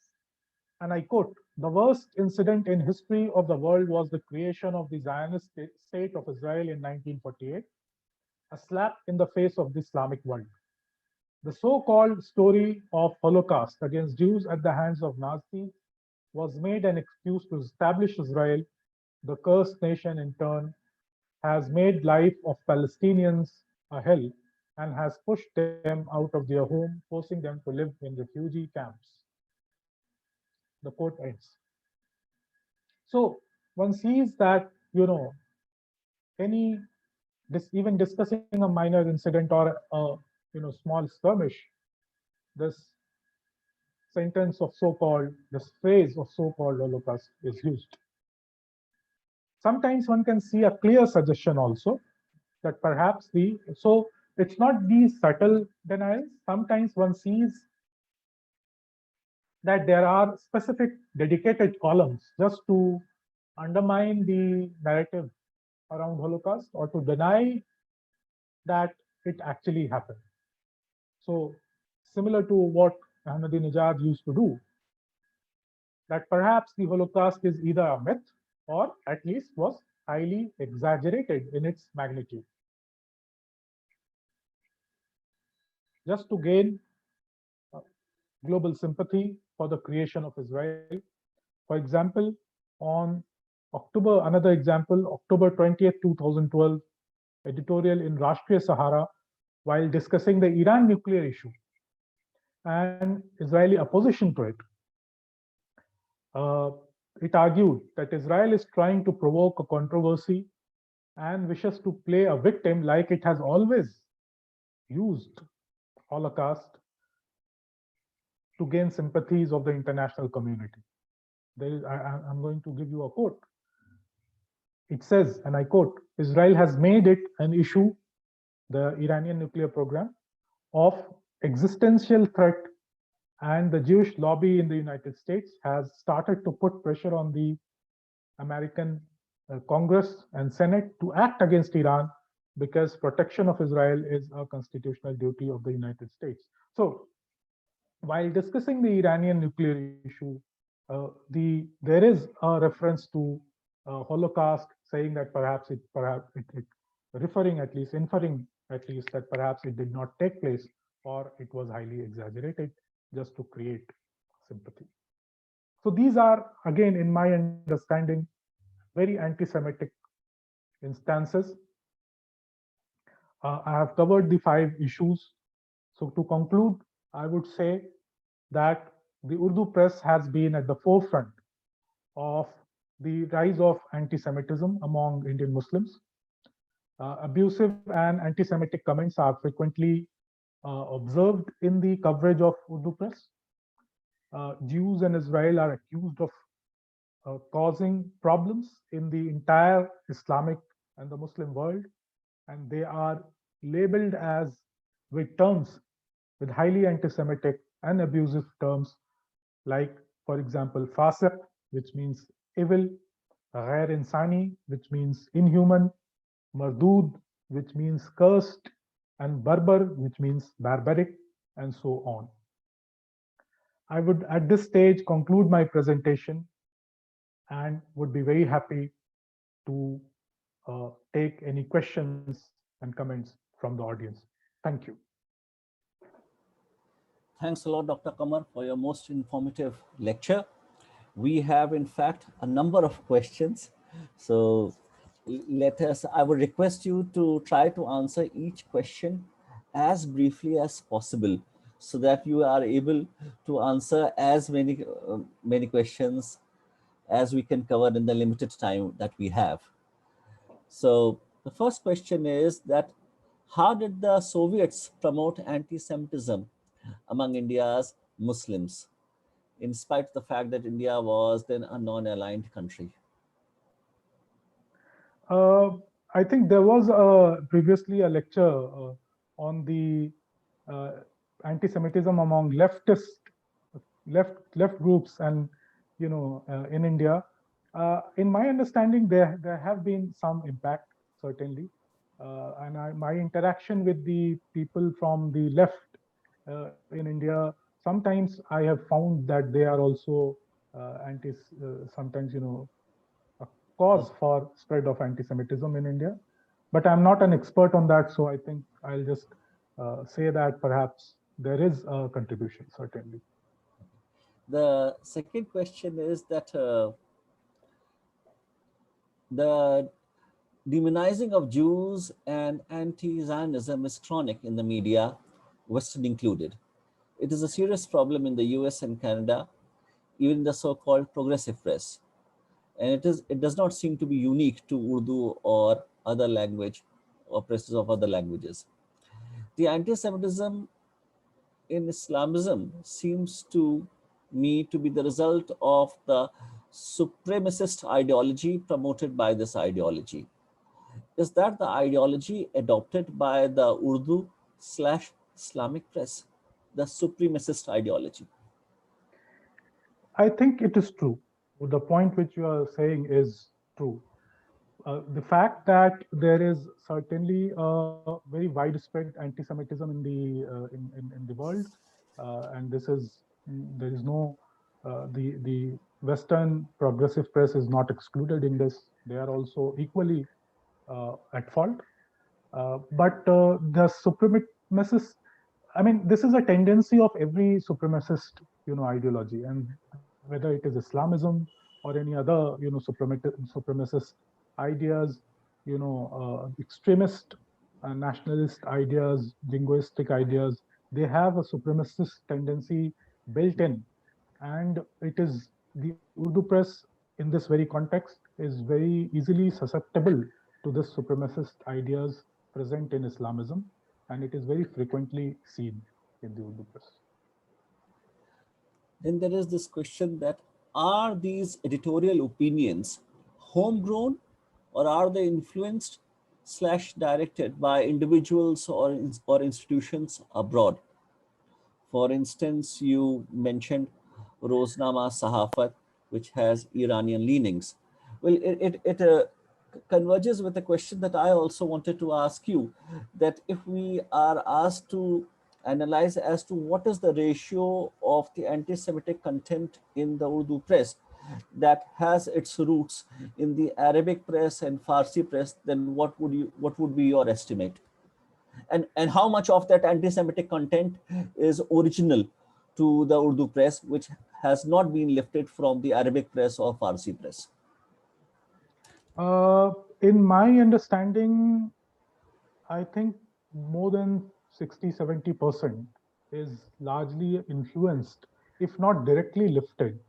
and I quote, the worst incident in history of the world was the creation of the Zionist state of Israel in 1948, a slap in the face of the Islamic world. The so-called story of Holocaust against Jews at the hands of Nazis was made an excuse to establish Israel. The cursed nation, in turn, has made life of Palestinians a hell and has pushed them out of their home, forcing them to live in refugee camps. The quote ends. So one sees that, any even discussing a minor incident or a small skirmish, this sentence of so-called, this phrase of so-called Holocaust is used. Sometimes one can see a clear suggestion also that perhaps so it's not these subtle denials. Sometimes one sees that there are specific dedicated columns just to undermine the narrative around Holocaust or to deny that it actually happened. So similar to what Ahmadinejad used to do, that perhaps the Holocaust is either a myth or at least was highly exaggerated in its magnitude. Just to gain uh, global sympathy for the creation of Israel. For example, on another example, October 20th, 2012, editorial in Rashtriya Sahara, while discussing the Iran nuclear issue and Israeli opposition to it, uh, it argued that Israel is trying to provoke a controversy and wishes to play a victim like it has always used Holocaust to gain sympathies of the international community. I'm going to give you a quote. It says, and I quote, Israel has made it an issue, the Iranian nuclear program, of existential threat, and the Jewish lobby in the United States has started to put pressure on the American Congress and Senate to act against Iran because protection of Israel is a constitutional duty of the United States. So, while discussing the Iranian nuclear issue, there is a reference to Holocaust, saying that perhaps it referring at least inferring at least that perhaps it did not take place or it was highly exaggerated just to create sympathy. So these are again, in my understanding, very anti-Semitic instances. I have covered the 5 issues. So to conclude, I would say that the Urdu press has been at the forefront of the rise of anti-Semitism among Indian Muslims. Abusive and anti-Semitic comments are frequently observed in the coverage of Urdu press. Jews in Israel are accused of causing problems in the entire Islamic and the Muslim world, and they are labeled as with terms, with highly anti-Semitic and abusive terms like, for example, fasiq, which means evil, ghair insani, which means inhuman, mardud, which means cursed, and barbar, which means barbaric, and so on. I would at this stage conclude my presentation and would be very happy to take any questions and comments from the audience. Thank you. Thanks a lot, Dr. Kamar, for your most informative lecture. We have, in fact, a number of questions. So I would request you to try to answer each question as briefly as possible so that you are able to answer as many questions as we can cover in the limited time that we have. So the first question is that how did the Soviets promote anti-Semitism among India's Muslims, in spite of the fact that India was then a non-aligned country? Uh, I think there was previously a lecture on the uh, anti-Semitism among left groups, and in India. In my understanding, there have been some impact, certainly, and my interaction with the people from the left in India, sometimes I have found that they are also sometimes a cause for spread of anti-Semitism in India. But I'm not an expert on that, so I think I'll just say that perhaps there is a contribution, certainly. The second question is that the demonizing of Jews and anti-Zionism is chronic in the media, Western included. It is a serious problem in the US and Canada, even in the so-called progressive press. And it does not seem to be unique to Urdu or other language or presses of other languages. The anti-Semitism in Islamism seems to me to be the result of the supremacist ideology promoted by this ideology. Is that the ideology adopted by the Urdu slash Islamic press, the supremacist ideology? I think it is true. The point which you are saying is true. The fact that there is certainly a very widespread anti-Semitism in the world, and there is no the Western progressive press is not excluded in this. They are also equally at fault. But the supremacist, I mean, this is a tendency of every supremacist, ideology, and whether it is Islamism or any other, supremacist ideas, extremist nationalist ideas, linguistic ideas, they have a supremacist tendency built in, and it is the Urdu press in this very context is very easily susceptible to this supremacist ideas present in Islamism, and it is very frequently seen in the Urdu press. Then there is this question that are these editorial opinions homegrown or are they influenced slash directed by individuals or institutions abroad? For instance, you mentioned Roznama Sahafat, which has Iranian leanings. Well, it converges with a question that I also wanted to ask you, that if we are asked to analyze as to what is the ratio of the anti-Semitic content in the Urdu press that has its roots in the Arabic press and Farsi press, then what would be your estimate? And how much of that anti-Semitic content is original to the Urdu press, which has not been lifted from the Arabic press or Farsi press? In my understanding, I think more than 60-70% is largely influenced, if not directly lifted,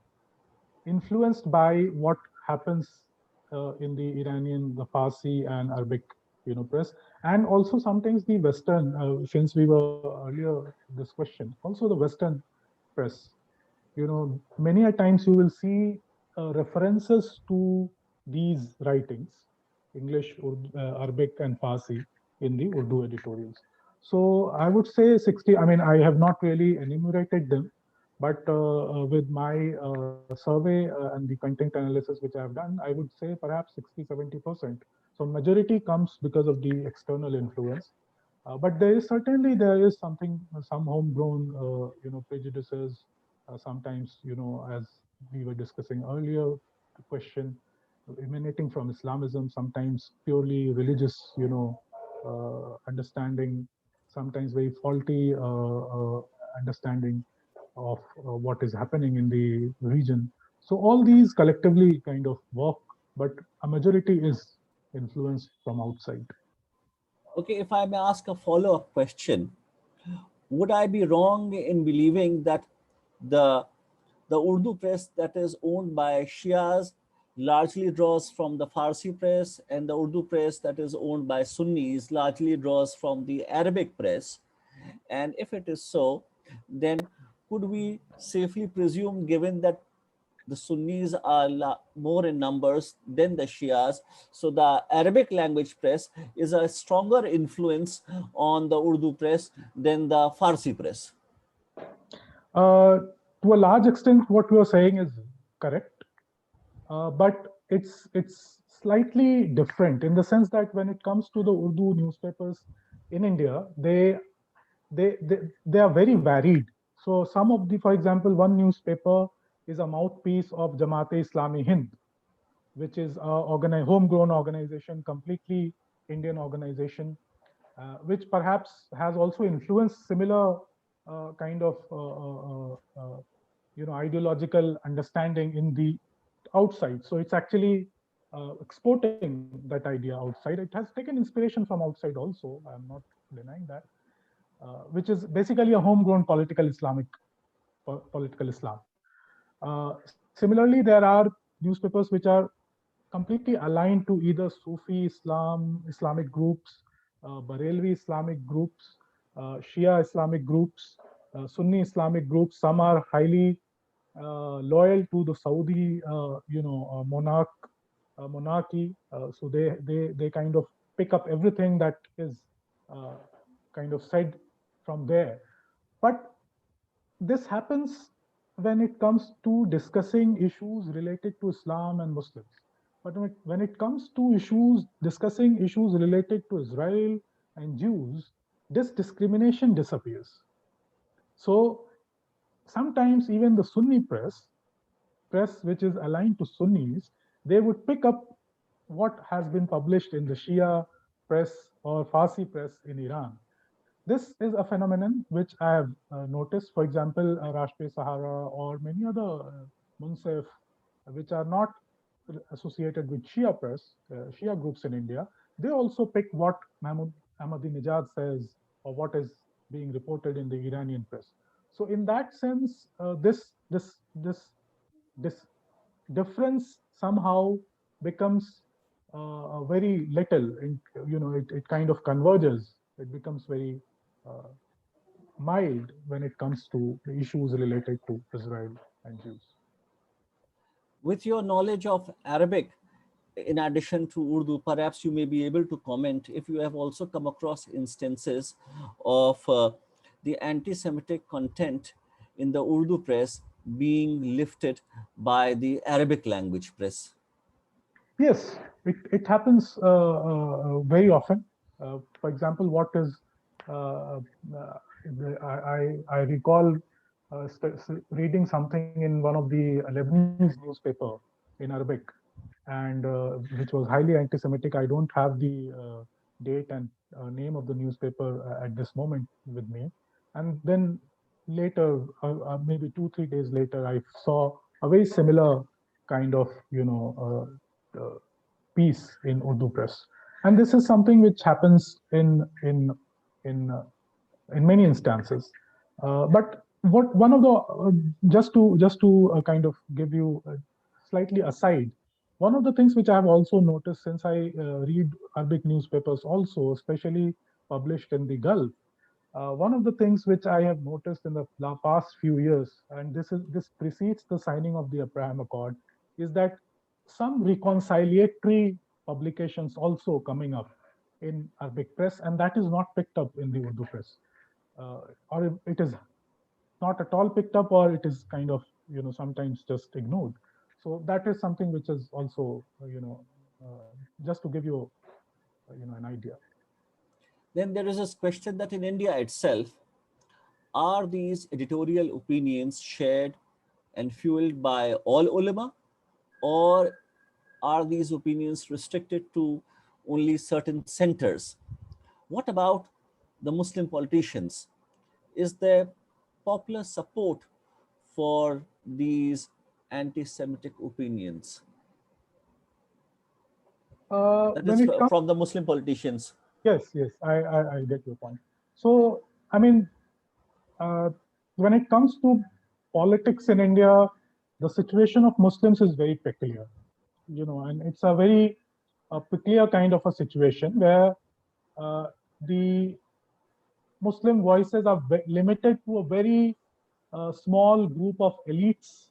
influenced by what happens in the Iranian, the Farsi and Arabic, press, and also sometimes the Western. Since we were earlier this question, also the Western press. Many a times you will see references to these writings, English, Urdu, Arabic, and Farsi in the Urdu editorials. So I would say 60. I mean, I have not really enumerated them, but with my survey and the content analysis which I have done, I would say perhaps 60-70%. So majority comes because of the external influence. But there is something, some homegrown, prejudices. Sometimes, as we were discussing earlier, the question emanating from Islamism, sometimes purely religious, understanding, sometimes very faulty understanding of what is happening in the region. So all these collectively kind of work, but a majority is influenced from outside. Okay, if I may ask a follow-up question, would I be wrong in believing that the the Urdu press that is owned by Shias largely draws from the Farsi press, and the Urdu press that is owned by Sunnis largely draws from the Arabic press? And if it is so, then could we safely presume, given that the Sunnis are more in numbers than the Shias, so the Arabic language press is a stronger influence on the Urdu press than the Farsi press? Uh, to a large extent, what you are saying is correct, but it's slightly different in the sense that when it comes to the Urdu newspapers in India, they are very varied. So some of the, for example, one newspaper is a mouthpiece of Jamaat-e-Islami Hind, which is a homegrown organization, completely Indian organization, which perhaps has also influenced similar kind of ideological understanding in the outside. So it's actually exporting that idea outside. It has taken inspiration from outside also. I'm not denying that, which is basically a homegrown political Islam. Similarly, there are newspapers which are completely aligned to either Sufi Islamic groups, Barelvi Islamic groups, Shia Islamic groups, Sunni Islamic groups. Some are highly loyal to the Saudi, monarchy. So they kind of pick up everything that is uh, kind of said from there. But this happens when it comes to discussing issues related to Islam and Muslims. But when it comes to discussing issues related to Israel and Jews, this discrimination disappears. So sometimes even the Sunni press which is aligned to Sunnis, they would pick up what has been published in the Shia press or Farsi press in Iran. This is a phenomenon which I have noticed. For example, Rashtriya Sahara or many other Munsif, which are not associated with Shia press, Shia groups in India, they also pick what Mahmoud Ahmadinejad says or what is being reported in the Iranian press. So, in that sense, this difference somehow becomes very little. It kind of converges. It becomes very uh, mild when it comes to the issues related to Israel and Jews. With your knowledge of Arabic, in addition to Urdu, perhaps you may be able to comment if you have also come across instances of the anti-Semitic content in the Urdu press being lifted by the Arabic language press. Yes, it happens very often. For example, what is uh, uh, I recall reading something in one of the Lebanese newspaper in Arabic, and which was highly anti-Semitic. I don't have the date and name of the newspaper at this moment with me. And then later, maybe 2 3 days later, I saw a very similar kind of piece in Urdu press. And this is something which happens in in many instances. But what one of the just to kind of give you slightly aside, one of the things which I have also noticed since I read Arabic newspapers also, especially published in the Gulf, one of the things which I have noticed in the past few years, and this precedes the signing of the Abraham Accord, is that some reconciliatory publications also coming up in Arabic press, and that is not picked up in the Urdu press, or it is not at all picked up, or it is kind of sometimes just ignored. So that is something which is also just to give you an idea. Then there is this question that in India itself, are these editorial opinions shared and fueled by all ulama, or are these opinions restricted to only certain centers? What about the Muslim politicians? Is there popular support for these anti-Semitic opinions? That When is it comes, from the Muslim politicians. yes, I get your point. So, I mean, uh, when it comes to politics in India, the situation of Muslims is very peculiar, and it's a very peculiar kind of a situation where uh, the Muslim voices are limited to a very small group of elites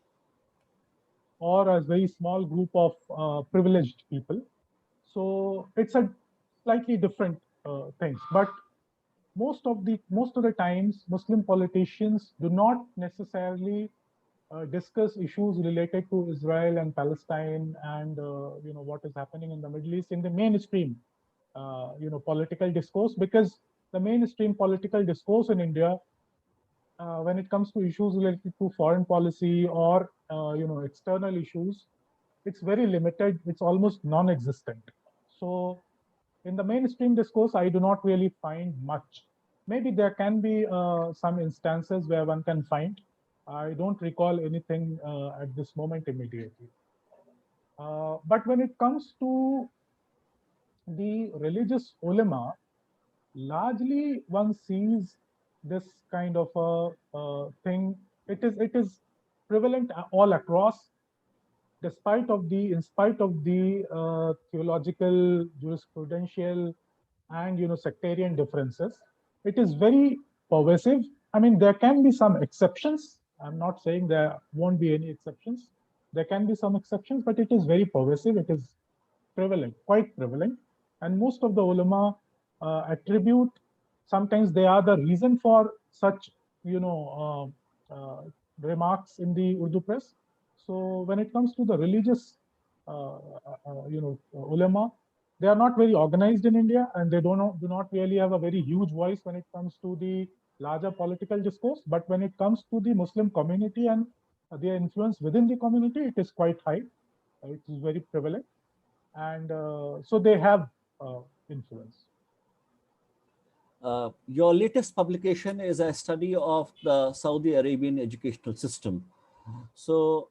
or a very small group of privileged people. So it's a slightly different things. But most of the times, Muslim politicians do not necessarily discuss issues related to Israel and Palestine and what is happening in the Middle East in the mainstream political discourse, because the mainstream political discourse in India, when it comes to issues related to foreign policy or external issues, it's very limited. It's almost non-existent. So in the mainstream discourse, I do not really find much. Maybe there can be some instances where one can find. I don't recall anything at this moment immediately. But when it comes to the religious ulama, largely one sees this kind of a thing. It is prevalent all across, in spite of the theological, jurisprudential, and sectarian differences. It is very pervasive. I mean, there can be some exceptions. I'm not saying there won't be any exceptions. There can be some exceptions, but it is very pervasive. It is prevalent, quite prevalent. And most of the ulama attribute, sometimes they are the reason for such, remarks in the Urdu press. So when it comes to the religious, ulama, they are not very organized in India, and they do not really have a very huge voice when it comes to the larger political discourse. But when it comes to the Muslim community and their influence within the community, it is quite high. It is very prevalent, and so they have influence. Your latest publication is a study of the Saudi Arabian educational system. So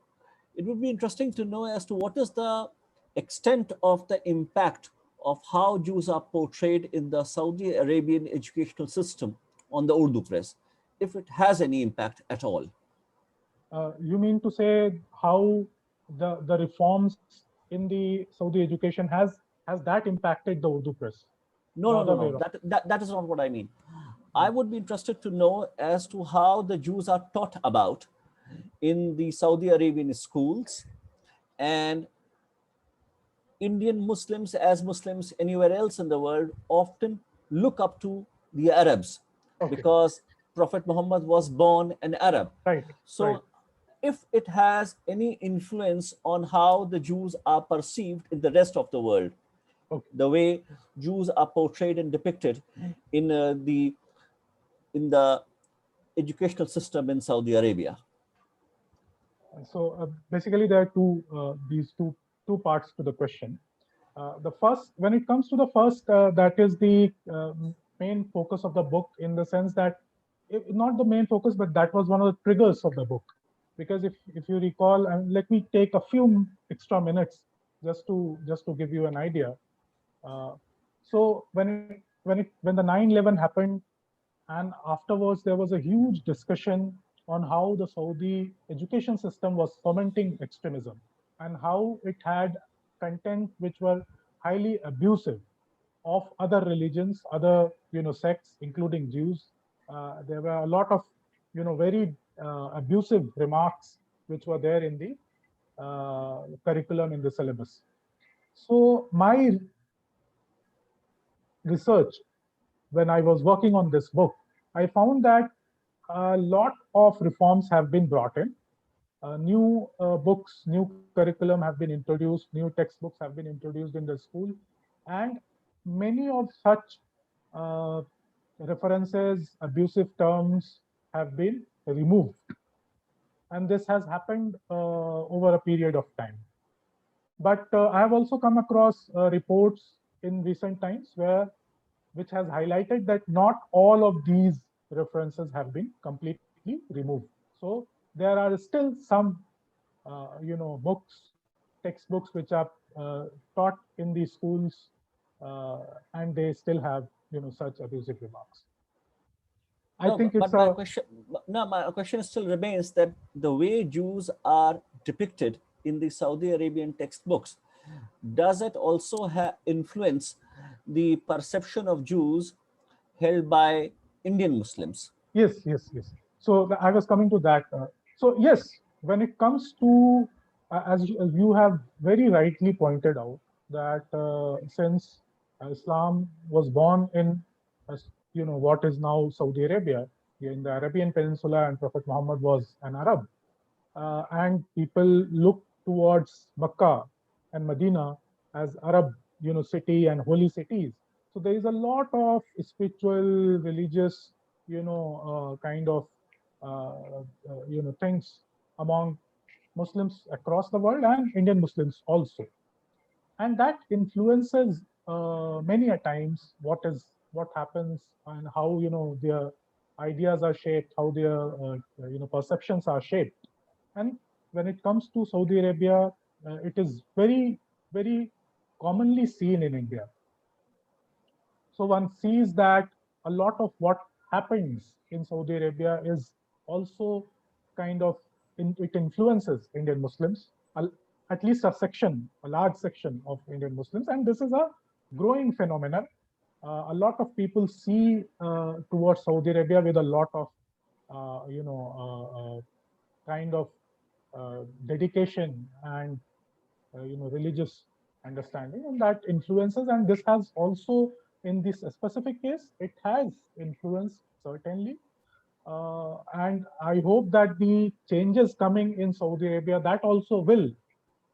it would be interesting to know as to what is the extent of the impact of how Jews are portrayed in the Saudi Arabian educational system on the Urdu press, if it has any impact at all. You mean to say how the reforms in the Saudi education has that impacted the Urdu press? No, The no, no, other way no. around. That is not what I mean. I would be interested to know as to how the Jews are taught about in the Saudi Arabian schools, and Indian Muslims, as Muslims anywhere else in the world, often look up to the Arabs Okay, because Prophet Muhammad was born an Arab. right, right. So, if it has any influence on how the Jews are perceived in the rest of the world, Okay. the way Jews are portrayed and depicted in the educational system in Saudi Arabia. So basically, there are these two parts to the question. The first, when it comes to the first, that is the main focus of the book, in the sense that, not the main focus, but that was one of the triggers of the book. Because if you recall, and let me take a few extra minutes just to give you an idea. Uh, so when the 9/11 happened, and afterwards there was a huge discussion on how the Saudi education system was fomenting extremism, and how it had content which were highly abusive of other religions, other sects, including Jews. There were a lot of very abusive remarks which were there in the curriculum, in the syllabus. So my research, when I was working on this book, I found that a lot of reforms have been brought in. New books, new curriculum have been introduced, new textbooks have been introduced in the school, and many of such uh, references, abusive terms have been removed. And this has happened over a period of time. But I have also come across reports in recent times which has highlighted that not all of these references have been completely be removed. So there are still some, books, textbooks which are taught in the schools, and they still have, such abusive remarks. I No, think it's but my a question, no, my question still remains that the way Jews are depicted in the Saudi Arabian textbooks, does it also influence the perception of Jews held by Indian Muslims? yes, yes, yes. So I was coming to that. So yes, when it comes to, as you have very rightly pointed out, that since Islam was born in, what is now Saudi Arabia, in the Arabian Peninsula, and Prophet Muhammad was an Arab, and people look towards Makkah and Medina as Arab, city and holy cities. So there is a lot of spiritual, religious, kind of, things among Muslims across the world and Indian Muslims also, and that influences many a times what happens and how their ideas are shaped, how their perceptions are shaped. And when it comes to Saudi Arabia, it is very, very commonly seen in India. So one sees that a lot of what happens in Saudi Arabia is also kind of, it influences Indian Muslims, at least a large section of Indian Muslims, and this is a growing phenomenon. A lot of people see towards Saudi Arabia with a lot of, kind of dedication and religious understanding, and that influences. And this has also, in this specific case, it has influenced certainly. And I hope that the changes coming in Saudi Arabia, that also will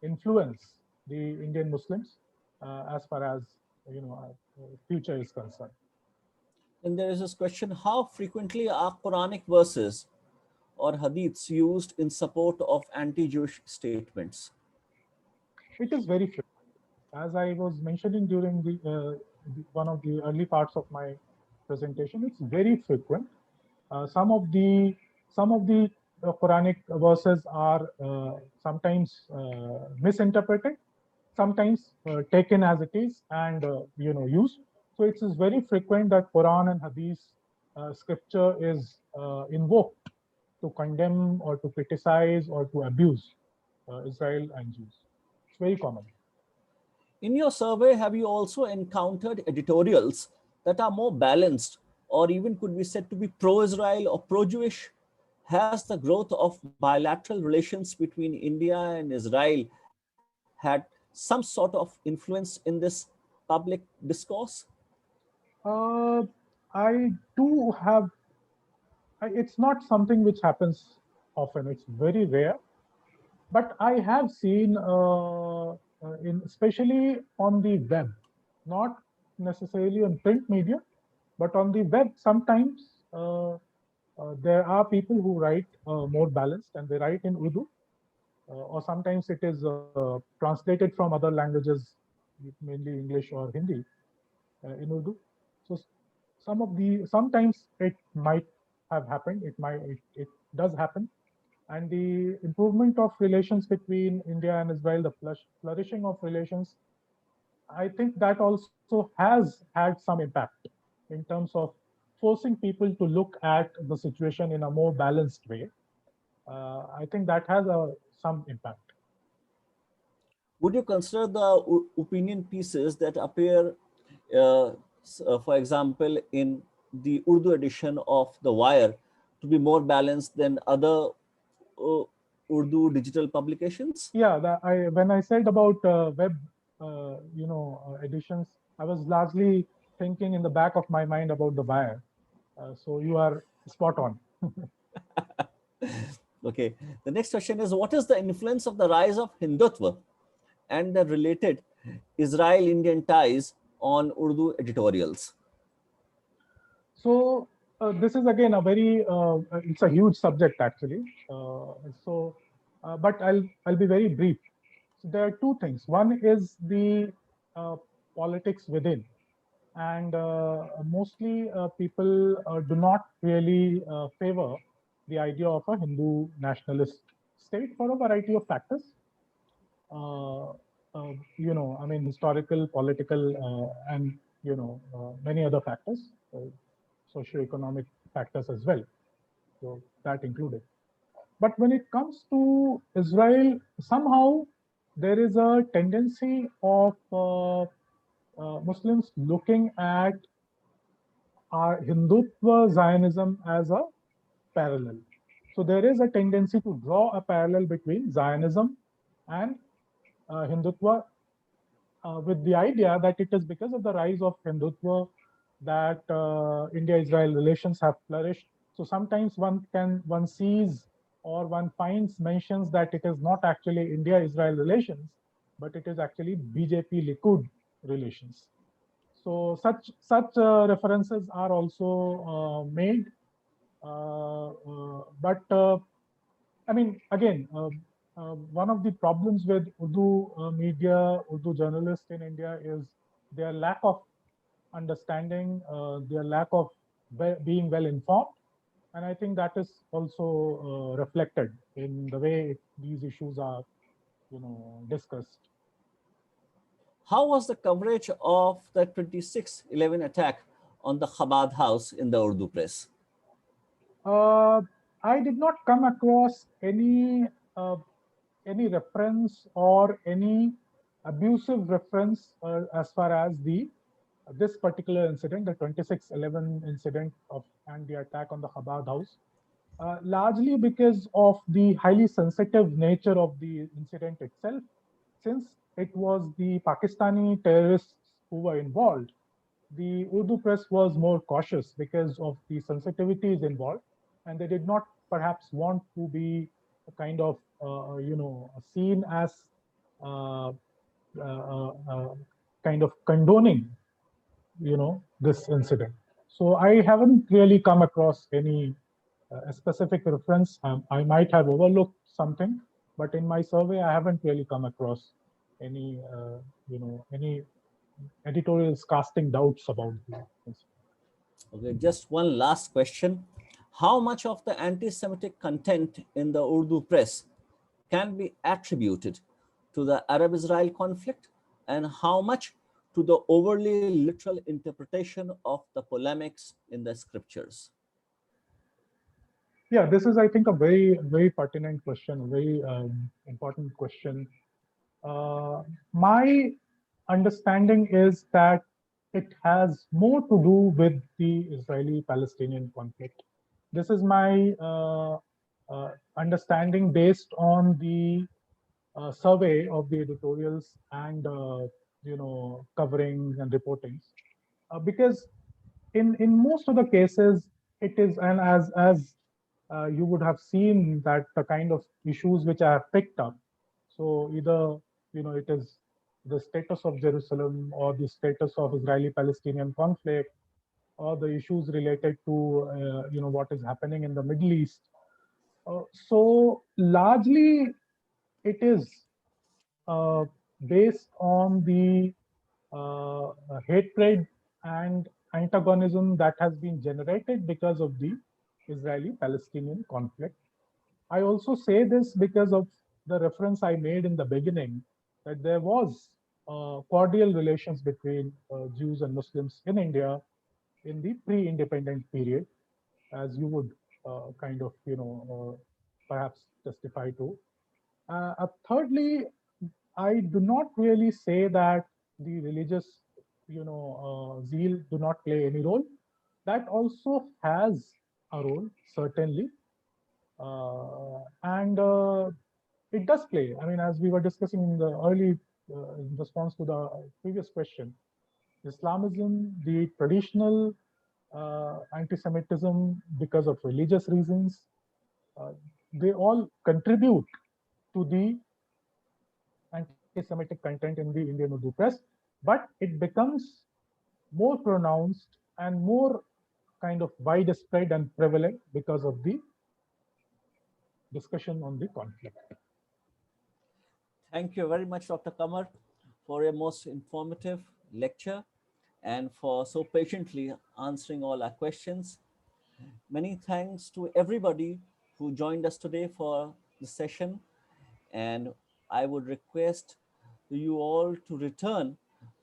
influence the Indian Muslims as far as future is concerned. And there is this question, how frequently are Quranic verses or hadiths used in support of anti-Jewish statements? It is very frequent. As I was mentioning during one of the early parts of my presentation, it's very frequent. Some of the Quranic verses are sometimes misinterpreted, sometimes taken as it is and used. So it is very frequent that Quran and Hadith scripture is invoked to condemn or to criticize or to abuse Israel and Jews. It's very common. In your survey, have you also encountered editorials that are more balanced or even could be said to be pro-Israel or pro-Jewish? Has the growth of bilateral relations between India and Israel had some sort of influence in this public discourse? Uh, I do have. It's not something which happens often. It's very rare. But I have seen, especially on the web, not necessarily on print media, but on the web, sometimes there are people who write more balanced, and they write in Urdu, or sometimes it is translated from other languages, mainly English or Hindi, in Urdu. So sometimes it might have happened. It does happen, and the improvement of relations between India and Israel, the flourishing of relations, I think that also has had some impact in terms of forcing people to look at the situation in a more balanced way. I think that has some impact. Would you consider the opinion pieces that appear, for example, in the Urdu edition of The Wire to be more balanced than other uh, Urdu digital publications? Yeah, when I said about web, editions, I was largely thinking in the back of my mind about the Wire. So you are spot on. Okay. The next question is, what is the influence of the rise of Hindutva and the related Israel-Indian ties on Urdu editorials? So this is again a very it's a huge subject actually. But I'll be very brief. So there are two things. One is the uh, politics within, and mostly people do not really favor the idea of a Hindu nationalist state for a variety of factors. Uh, I mean, historical, political, and many other factors, socio-economic factors as well. So that included. But when it comes to Israel, somehow there is a tendency of Muslims looking at our Hindutva Zionism as a parallel. So there is a tendency to draw a parallel between Zionism and Hindutva, with the idea that it is because of the rise of Hindutva that India-Israel relations have flourished. So sometimes one sees or one finds mentions that it is not actually India-Israel relations, but it is actually BJP-Likud relations. So such references are also made, but I mean, again, one of the problems with Urdu media, Urdu journalists in India is their lack of understanding, their lack of being well informed, and I think that is also reflected in the way these issues are, discussed. How was the coverage of the 26/11 attack on the Chabad house in the Urdu press? Uh, I did not come across any reference or any abusive reference as far as the this particular incident, the 26/11 incident of and the attack on the Chabad house, largely because of the highly sensitive nature of the incident itself, since it was the Pakistani terrorists who were involved. The Urdu press was more cautious because of the sensitivities involved, and they did not perhaps want to be a kind of seen as uh, kind of condoning this incident. So I haven't really come across any specific reference. I might have overlooked something, but in my survey I haven't really come across any any editorials casting doubts about this. Okay, just one last question. How much of the anti-Semitic content in the Urdu press can be attributed to the Arab-Israel conflict, and how much to the overly literal interpretation of the polemics in the scriptures? Yeah, this is, I think, a very pertinent question, a very important question. My understanding is that it has more to do with the Israeli-Palestinian conflict. This is my understanding based on the survey of the editorials and coverings and reportings, because in most of the cases it is, and as you would have seen that the kind of issues which I have picked up, so either it is the status of Jerusalem or the status of Israeli-Palestinian conflict or the issues related to what is happening in the Middle East. So largely it is uh, based on the hatred and antagonism that has been generated because of the Israeli-Palestinian conflict. I also say this because of the reference I made in the beginning that there was cordial relations between Jews and Muslims in India in the pre-independent period, as you would kind of perhaps testify to. Thirdly, I do not really say that the religious, zeal do not play any role. That also has a role, certainly, and it does play. I mean, as we were discussing in the early in response to the previous question, Islamism, the traditional anti-Semitism because of religious reasons, uh, they all contribute to the anti-Semitic content in the Indian Urdu press, but it becomes more pronounced and more kind of widespread and prevalent because of the discussion on the conflict. Thank you very much, Dr. Kamar, for a most informative lecture and for so patiently answering all our questions. Many thanks to everybody who joined us today for the session. And I would request you all to return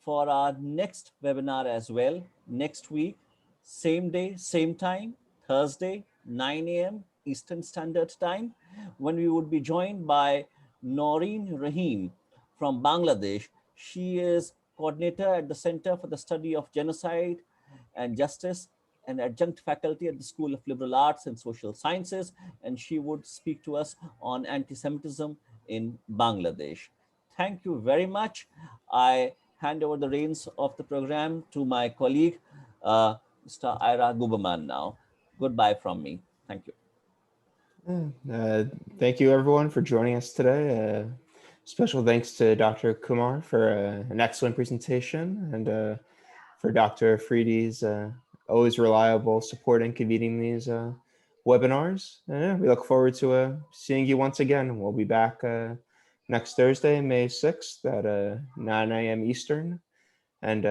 for our next webinar as well next week, same day, same time, Thursday, 9 a.m. Eastern Standard Time, when we would be joined by Noreen Rahim from Bangladesh. She is coordinator at the Center for the Study of Genocide and Justice and adjunct faculty at the School of Liberal Arts and Social Sciences, and she would speak to us on anti-Semitism in Bangladesh. Thank you very much. I hand over the reins of the program to my colleague, Mr. Ira Guberman now. Goodbye from me. Thank you. Thank you, everyone, for joining us today. Special thanks to Dr. Kumar for an excellent presentation, and for Dr. Afridi's always reliable support in convening these webinars. We look forward to seeing you once again. We'll be back next Thursday, May 6th at 9 a.m. Eastern, and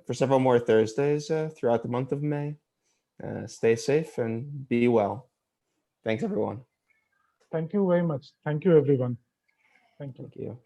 for several more Thursdays throughout the month of May. Stay safe and be well. Thanks, everyone. Thank you very much. Thank you, everyone. Thank you. Thank you.